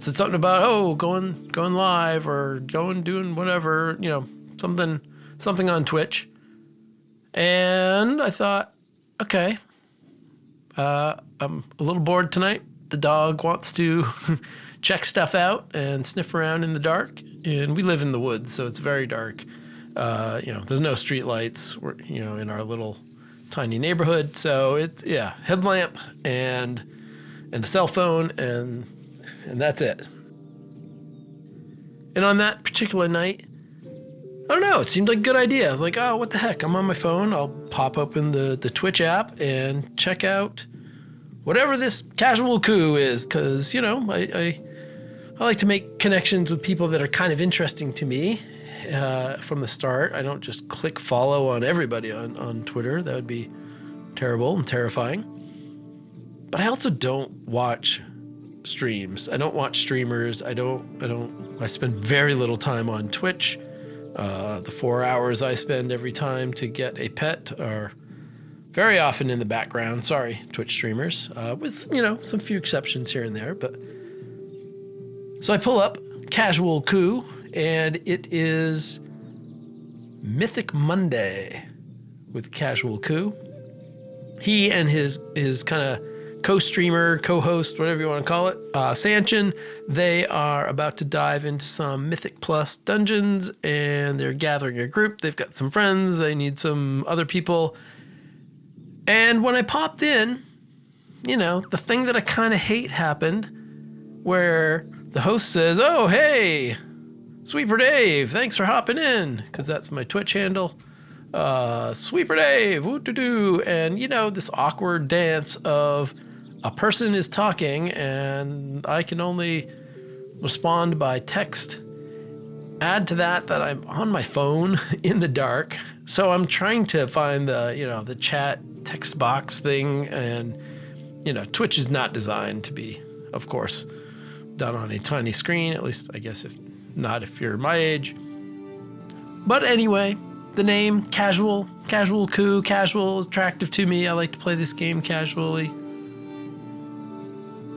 said something about, going live or doing whatever, something on Twitch. And I thought, okay, I'm a little bored tonight. The dog wants to check stuff out and sniff around in the dark. And we live in the woods, so it's very dark. There's no street lights, in our little tiny neighborhood. So it's, headlamp and a cell phone and that's it. And on that particular night, I don't know, it seemed like a good idea. I was like, oh, what the heck? I'm on my phone. I'll pop open the Twitch app and check out whatever this casual coup is. Because, I like to make connections with people that are kind of interesting to me from the start. I don't just click follow on everybody on Twitter. That would be terrible and terrifying. But I also don't watch streams. I don't watch streamers. I spend very little time on Twitch. The 4 hours I spend every time to get a pet are very often in the background. Sorry, Twitch streamers, with, some few exceptions here and there. But so I pull up Casual Coup, and it is Mythic Monday with Casual Coup. He and his kind of co-streamer, co-host, whatever you want to call it, Sanchin, they are about to dive into some Mythic Plus dungeons, and they're gathering a group. They've got some friends. They need some other people. And when I popped in, the thing that I kind of hate happened, where the host says, oh, hey, Sweeper Dave, thanks for hopping in, because that's my Twitch handle. Sweeper Dave, woo-doo-doo. And, this awkward dance of a person is talking and I can only respond by text. Add to that I'm on my phone in the dark. So I'm trying to find the chat text box thing. And, Twitch is not designed to be, of course, done on a tiny screen. At least, I guess, if you're my age. But anyway, the name, Casual Coup, casual is attractive to me. I like to play this game casually.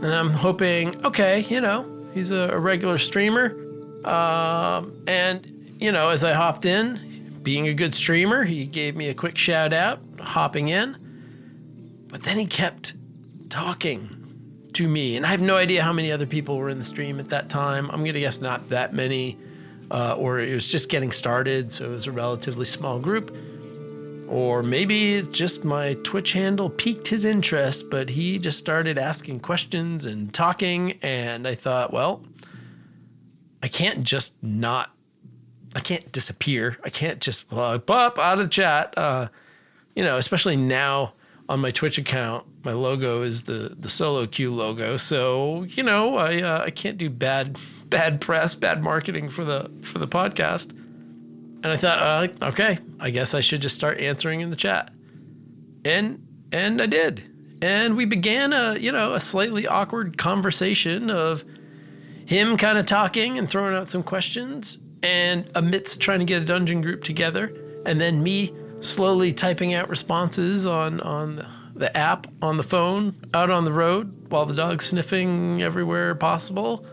And I'm hoping, okay, he's a regular streamer. And, as I hopped in, being a good streamer, he gave me a quick shout out, hopping in. But then he kept talking to me. And I have no idea how many other people were in the stream at that time. I'm going to guess not that many. Or it was just getting started, so it was a relatively small group. Or maybe it's just my Twitch handle piqued his interest, but he just started asking questions and talking, and I thought, well, I can't disappear. I can't just pop out of the chat. Especially now on my Twitch account, my logo is the solo queue logo. So, I can't do bad press, bad marketing for the podcast. And I thought, okay, I guess I should just start answering in the chat. And I did. And we began a slightly awkward conversation of him kind of talking and throwing out some questions, and amidst trying to get a dungeon group together, and then me slowly typing out responses on the app, on the phone, out on the road, while the dog's sniffing everywhere possible.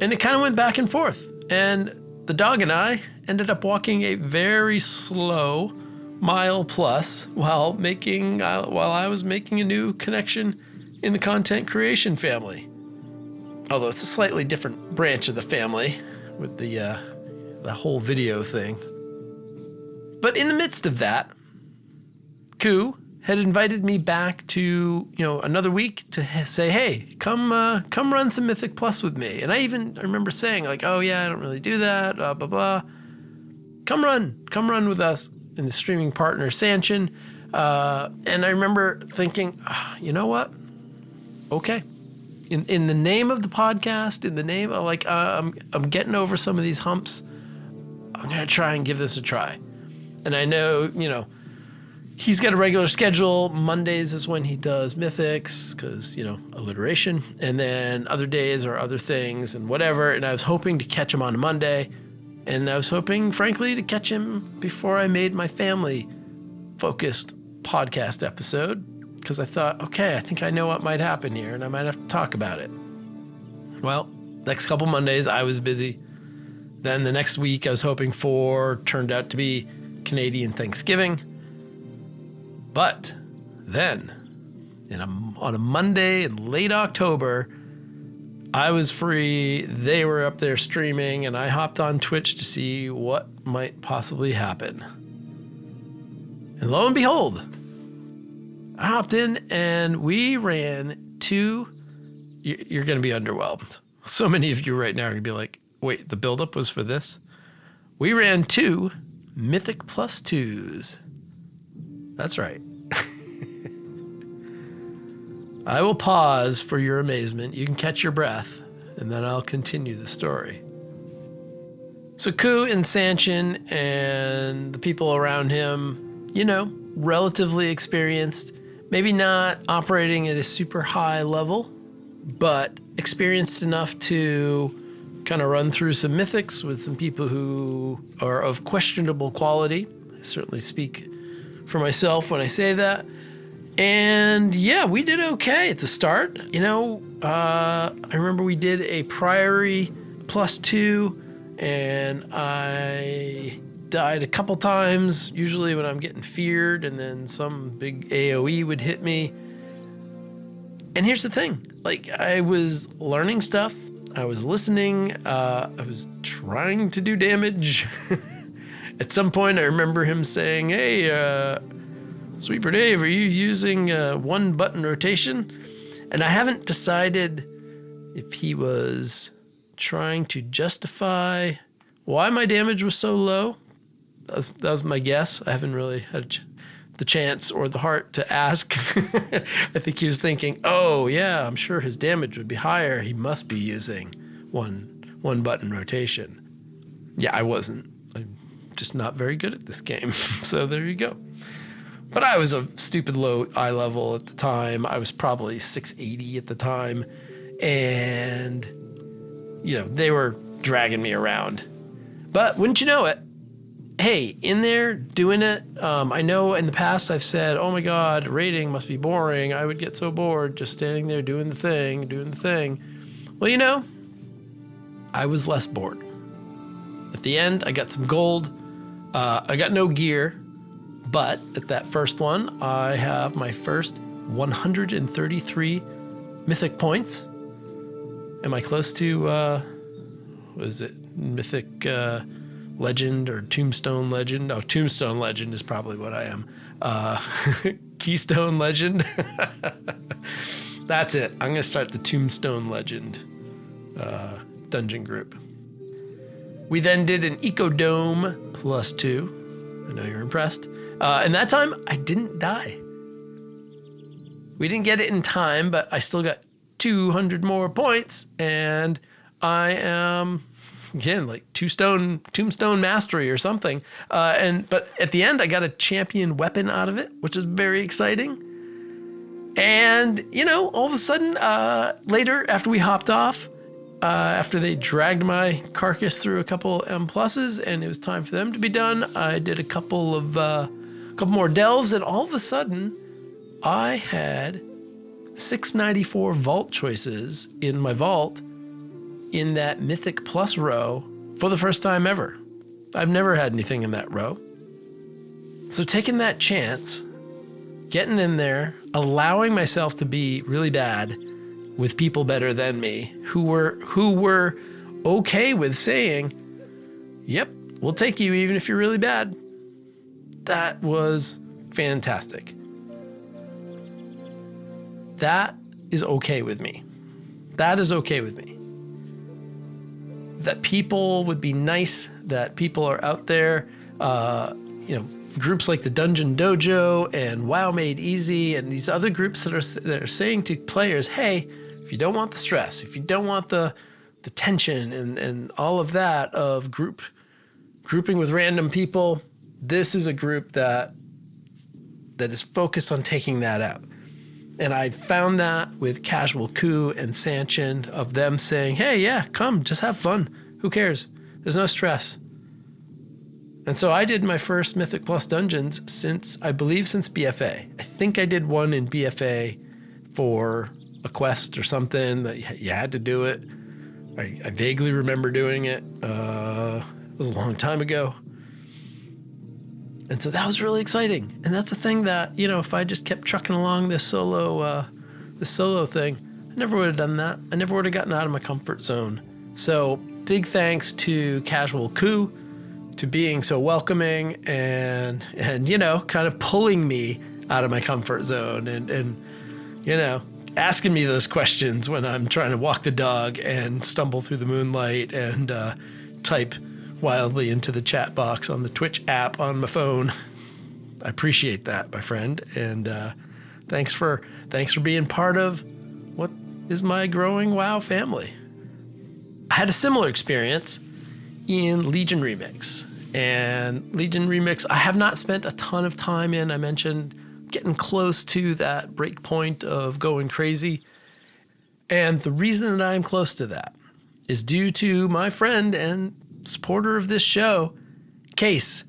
And it kind of went back and forth. And the dog and I ended up walking a very slow mile plus while I was making a new connection in the content creation family. Although it's a slightly different branch of the family with the whole video thing. But in the midst of that, Koo had invited me back to, another week to say, hey, come run some Mythic Plus with me. And I remember saying like, oh yeah, I don't really do that, blah, blah. Come run with us and the streaming partner, Sanchin. And I remember thinking, you know what? Okay. In the name of the podcast, in the name of I'm getting over some of these humps. I'm going to try and give this a try. And I know, he's got a regular schedule. Mondays is when he does Mythics because, alliteration. And then other days are other things and whatever. And I was hoping to catch him on a Monday. And I was hoping, frankly, to catch him before I made my family-focused podcast episode. Because I thought, okay, I think I know what might happen here, and I might have to talk about it. Well, Next couple Mondays, I was busy. Then the next week I was hoping for turned out to be Canadian Thanksgiving. But then, on a Monday in late October, I was free. They were up there streaming, and I hopped on Twitch to see what might possibly happen. And lo and behold, I hopped in and we ran 2. You're going to be underwhelmed. So many of you right now are going to be like, wait, the buildup was for this? We ran 2 Mythic Plus 2s. That's right. I will pause for your amazement. You can catch your breath, and then I'll continue the story. So Ku and Sanchin and the people around him, relatively experienced, maybe not operating at a super high level, but experienced enough to kind of run through some mythics with some people who are of questionable quality. I certainly speak for myself when I say that. And yeah, we did okay at the start. I remember we did a Priory +2, and I died a couple times, usually when I'm getting feared, and then some big AoE would hit me. And here's the thing, I was learning stuff, I was listening, I was trying to do damage. At some point I remember him saying, hey, Sweeper Dave, are you using 1-button rotation? And I haven't decided if he was trying to justify why my damage was so low. That was my guess. I haven't really had the chance or the heart to ask. I think he was thinking, oh yeah, I'm sure his damage would be higher. He must be using one button rotation. Yeah, I wasn't. I'm just not very good at this game. So there you go. But I was a stupid low eye level at the time. I was probably 680 at the time. And, they were dragging me around. But wouldn't you know it, hey, in there doing it, I know in the past I've said, oh my God, raiding must be boring. I would get so bored just standing there doing the thing. Well, I was less bored. At the end, I got some gold. I got no gear, but at that first one, I have my first 133 mythic points. Am I close to, what is it, mythic legend or tombstone legend? Oh, tombstone legend is probably what I am. Keystone legend. That's it. I'm going to start the tombstone legend dungeon group. We then did an Ecodome +2. I know you're impressed. And that time I didn't die. We didn't get it in time, but I still got 200 more points, and I am again tombstone mastery or something. But at the end I got a champion weapon out of it, which is very exciting. And all of a sudden later, after we hopped off, after they dragged my carcass through a couple M+, and it was time for them to be done, I did a couple more delves, and all of a sudden I had 694 vault choices in my vault in that Mythic Plus row for the first time ever. I've never had anything in that row. So taking that chance, getting in there, allowing myself to be really bad with people better than me who were okay with saying, yep, we'll take you even if you're really bad. That was fantastic. That is okay with me. That is okay with me. That people would be nice, that people are out there, groups like the Dungeon Dojo and WoW Made Easy and these other groups that are saying to players, hey, if you don't want the stress, if you don't want the tension and all of that of grouping with random people, this is a group that is focused on taking that out. And I found that with Casual Ku and Sanchin, of them saying, hey, yeah, come, just have fun. Who cares? There's no stress. And so I did my first Mythic Plus dungeons since BFA. I think I did one in BFA for a quest or something that you had to do it. I vaguely remember doing it. It was a long time ago. And so that was really exciting. And that's a thing that, you know, if I just kept trucking along this solo thing, I never would have done that. I never would have gotten out of my comfort zone. So big thanks to Casual Coup, to being so welcoming and you know, kind of pulling me out of my comfort zone and you know, asking me those questions when I'm trying to walk the dog and stumble through the moonlight and type wildly into the chat box on the Twitch app on my phone. I appreciate that, my friend, and thanks for being part of what is my growing WoW family. I had a similar experience in Legion Remix. And Legion Remix, I have not spent a ton of time in. I mentioned getting close to that break point of going crazy. And the reason that I'm close to that is due to my friend and supporter of this show, Case.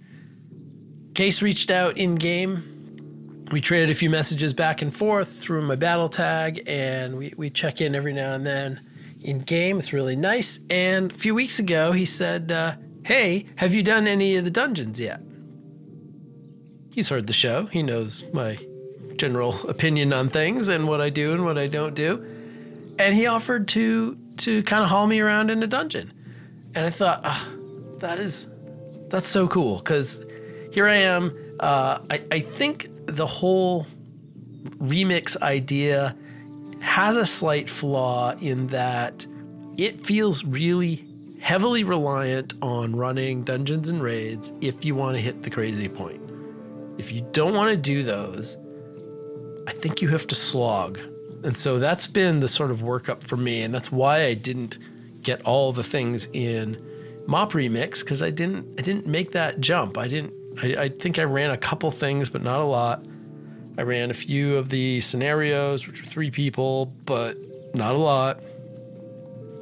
Case reached out in-game. We traded a few messages back and forth through my battle tag, and we check in every now and then in-game. It's really nice. And a few weeks ago, he said, hey, have you done any of the dungeons yet? He's heard the show. He knows my general opinion on things and what I do and what I don't do. And he offered to kind of haul me around in a dungeon. And I thought, that's so cool, because here I am. I think the whole remix idea has a slight flaw in that it feels really heavily reliant on running dungeons and raids if you want to hit the crazy point. If you don't want to do those, I think you have to slog. And so that's been the sort of workup for me, and that's why I didn't get all the things in Mop Remix, because I didn't make that jump. I think I ran a couple things, but not a lot. I ran a few of the scenarios, which were 3 people, but not a lot.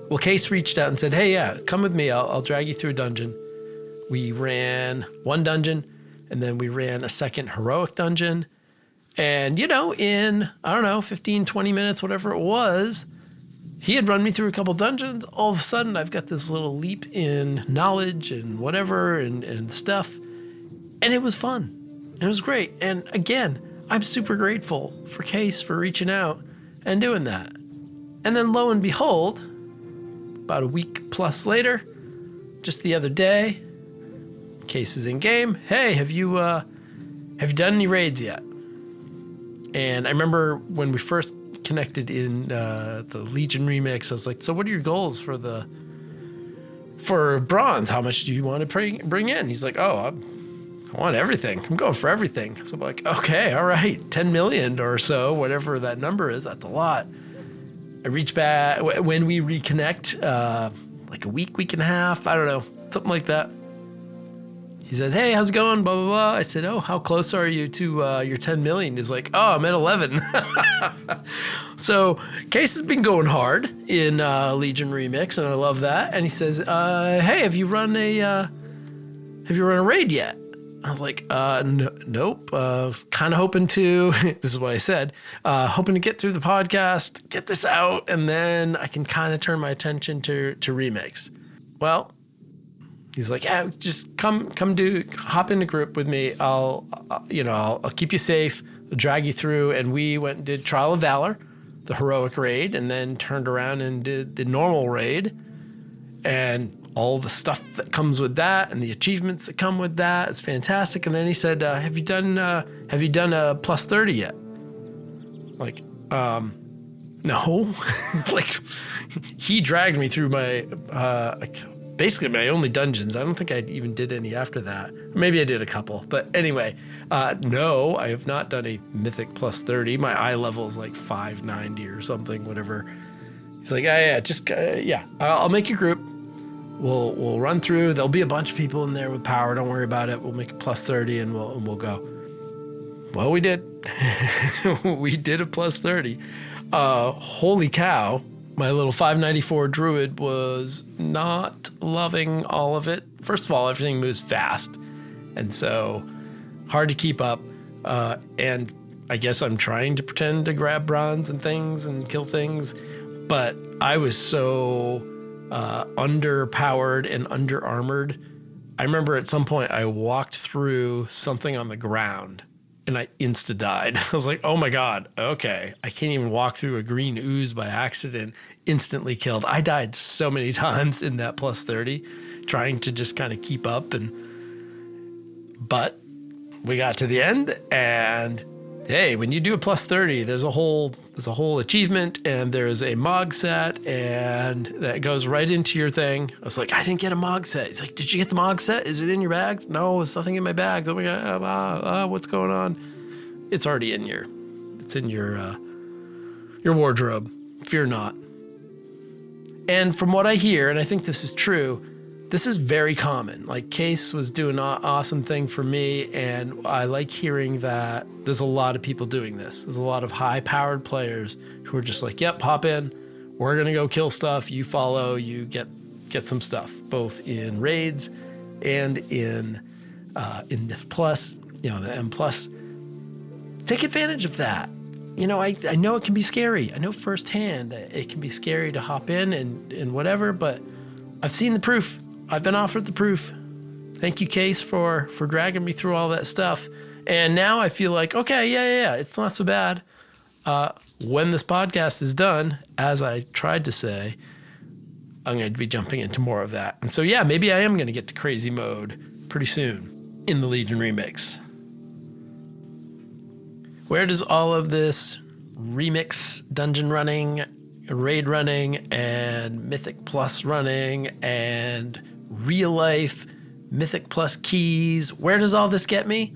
Well, Case reached out and said, hey, yeah, come with me. I'll drag you through a dungeon. We ran one dungeon, and then we ran a second heroic dungeon. And, you know, in, 15, 20 minutes, whatever it was, he had run me through a couple dungeons. All of a sudden, I've got this little leap in knowledge and whatever and stuff. And it was fun. And it was great. And again, I'm super grateful for Case for reaching out and doing that. And then lo and behold, about a week plus later, just the other day, Case is in game. Hey, have you done any raids yet? And I remember when we first connected in the Legion Remix, I was like, so what are your goals for bronze? How much do you want to bring in? He's like, I want everything. I'm going for everything. So I'm like, okay, all right, 10 million or so, whatever that number is. That's a lot. I reach back when we reconnect, like a week and a half. I don't know, something like that. He says, hey, how's it going? Blah, blah, blah. I said, oh, how close are you to your 10 million? He's like, oh, I'm at 11. So Case has been going hard in Legion Remix, and I love that. And he says, hey, have you run a raid yet? I was like, nope. Kind of hoping to, this is what I said, hoping to get through the podcast, get this out, and then I can kind of turn my attention to Remix. Well, he's like, yeah, just hop in a group with me. I'll keep you safe, I'll drag you through. And we went and did Trial of Valor, the heroic raid, and then turned around and did the normal raid. And all the stuff that comes with that and the achievements that come with that is fantastic. And then he said, have you done a plus 30 yet? Like, no. Like, he dragged me through my, basically my only dungeons. I don't think I even did any after that. Maybe I did a couple. But anyway, no, I have not done a mythic plus 30. My eye level is like 590 or something, whatever. He's like, I'll make your group. We'll run through. There'll be a bunch of people in there with power. Don't worry about it. We'll make it plus 30 and we'll go. Well, we did. We did a plus 30. Holy cow. My little 594 druid was not loving all of it. First of all, everything moves fast. And so hard to keep up. And I guess I'm trying to pretend to grab bronze and things and kill things. But I was so underpowered and under-armored. I remember at some point I walked through something on the ground and I insta-died. I was like, oh my God, okay. I can't even walk through a green ooze by accident, instantly killed. I died so many times in that plus 30, trying to just kind of keep up. But we got to the end, and hey, when you do a plus 30, there's a whole achievement, and there's a Mog set, and that goes right into your thing. I was like, I didn't get a Mog set. He's like, did you get the Mog set? Is it in your bags? No, there's nothing in my bags. Oh my God, what's going on? It's already in your wardrobe. Fear not. And from what I hear, and I think this is true, this is very common. Like, Case was doing an awesome thing for me, and I like hearing that there's a lot of people doing this. There's a lot of high-powered players who are just like, yep, hop in. We're going to go kill stuff. You follow. You get some stuff, both in raids and in Myth Plus, the M+. Take advantage of that. I know it can be scary. I know firsthand it can be scary to hop in and whatever, but I've seen the proof. I've been offered the proof. Thank you, Case, for dragging me through all that stuff. And now I feel like, okay, yeah, it's not so bad. When this podcast is done, as I tried to say, I'm going to be jumping into more of that. And so, yeah, maybe I am going to get to crazy mode pretty soon in the Legion remix. Where does all of this remix dungeon running, raid running, and Mythic Plus running, and real life Mythic Plus keys, where does all this get me?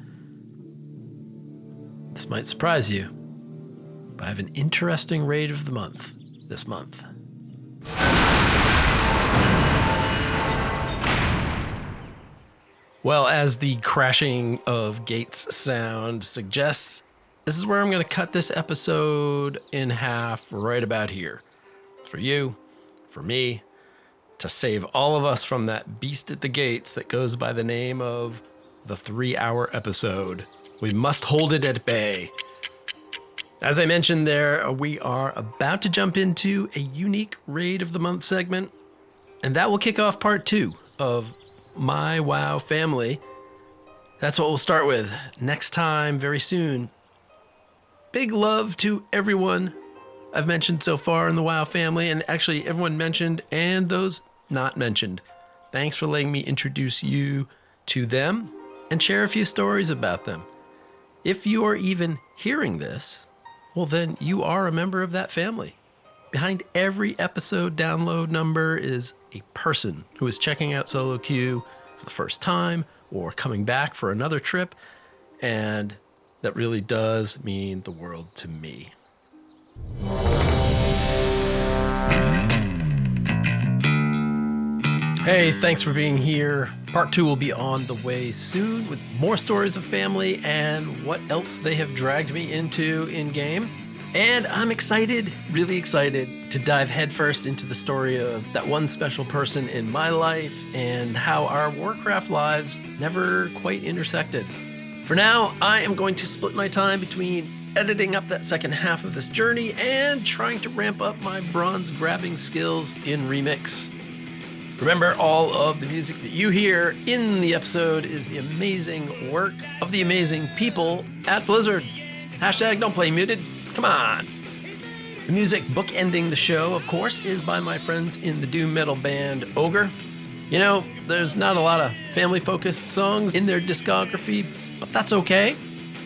This might surprise you, but I have an interesting raid of the month this month. Well, as the crashing of gates sound suggests, this is where I'm going to cut this episode in half right about here. For you, for me, to save all of us from that beast at the gates that goes by the name of the 3-hour episode. We must hold it at bay. As I mentioned there, we are about to jump into a unique Raid of the Month segment, and that will kick off part 2 of My WoW Family. That's what we'll start with next time, very soon. Big love to everyone I've mentioned so far in the WoW family, and actually everyone mentioned and those not mentioned. Thanks for letting me introduce you to them and share a few stories about them. If you are even hearing this, well, then you are a member of that family. Behind every episode download number is a person who is checking out Solo Queue for the first time or coming back for another trip, and that really does mean the world to me. Hey, thanks for being here. Part 2 will be on the way soon with more stories of family and what else they have dragged me into in-game. And I'm excited, really excited, to dive headfirst into the story of that one special person in my life and how our Warcraft lives never quite intersected. For now, I am going to split my time between editing up that second half of this journey and trying to ramp up my bronze grabbing skills in Remix. Remember, all of the music that you hear in the episode is the amazing work of the amazing people at Blizzard. Hashtag don't play muted. Come on. The music bookending the show, of course, is by my friends in the doom metal band Ogre. There's not a lot of family-focused songs in their discography, but that's okay.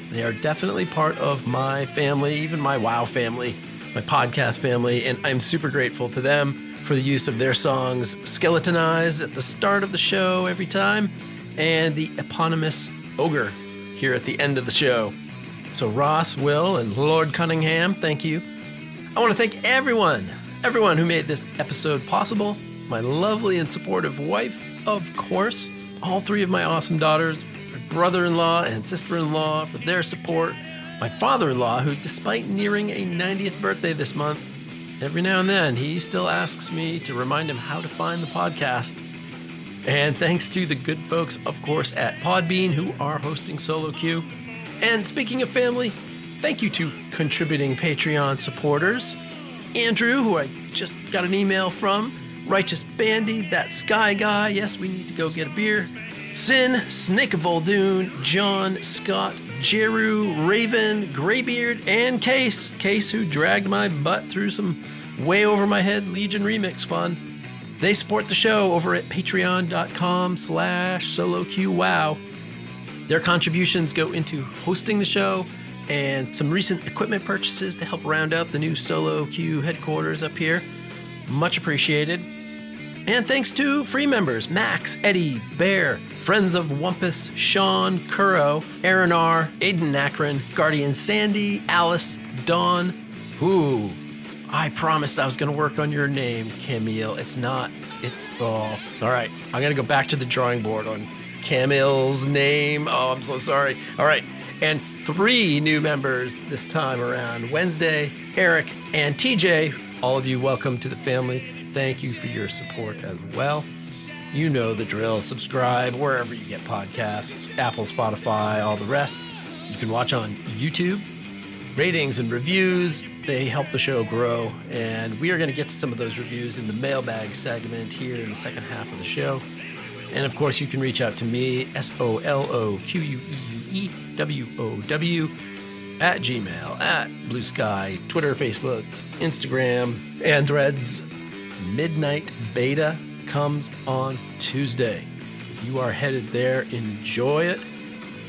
They are definitely part of my family, even my WoW family, my podcast family, and I'm super grateful to them for the use of their songs Skeletonized at the start of the show every time, and the eponymous Ogre here at the end of the show. So Ross, Will, and Lord Cunningham, thank you. I want to thank everyone who made this episode possible. My lovely and supportive wife, of course, all 3 of my awesome daughters, my brother-in-law and sister-in-law for their support, my father-in-law, who despite nearing a 90th birthday this month, every now and then he still asks me to remind him how to find the podcast. And thanks to the good folks, of course, at Podbean who are hosting Solo Queue. And speaking of family, thank you to contributing Patreon supporters. Andrew, who I just got an email from, Righteous Bandy, That Sky Guy, yes, we need to go get a beer. Sin, Snake of Voldoon, John, Scott, Jeru, Raven, Greybeard, and Case. Case, who dragged my butt through some way over my head Legion remix fun. They support the show over at patreon.com/soloqwow. Their contributions go into hosting the show and some recent equipment purchases to help round out the new Solo Q headquarters up here. Much appreciated. And thanks to free members, Max, Eddie, Bear, Friends of Wumpus, Sean, Kuro, Aaron R., Aiden Akron, Guardian Sandy, Alice, Dawn. Ooh, I promised I was going to work on your name, Camille. It's not. All right. I'm going to go back to the drawing board on Camille's name. Oh, I'm so sorry. All right. And 3 new members this time around. Wednesday, Eric, and TJ. All of you, welcome to the family. Thank you for your support as well. You know the drill. Subscribe wherever you get podcasts, Apple, Spotify, all the rest. You can watch on YouTube. Ratings and reviews, they help the show grow. And we are going to get to some of those reviews in the mailbag segment here in the second half of the show. And of course, you can reach out to me, SOLOQUEEWOW, at Gmail, at Blue Sky, Twitter, Facebook, Instagram, and Threads. Midnight Beta comes on Tuesday. If you are headed there, enjoy it.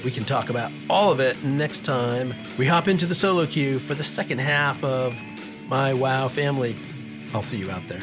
We can talk about all of it next time we hop into the solo queue for the second half of my WoW family. I'll see you out there.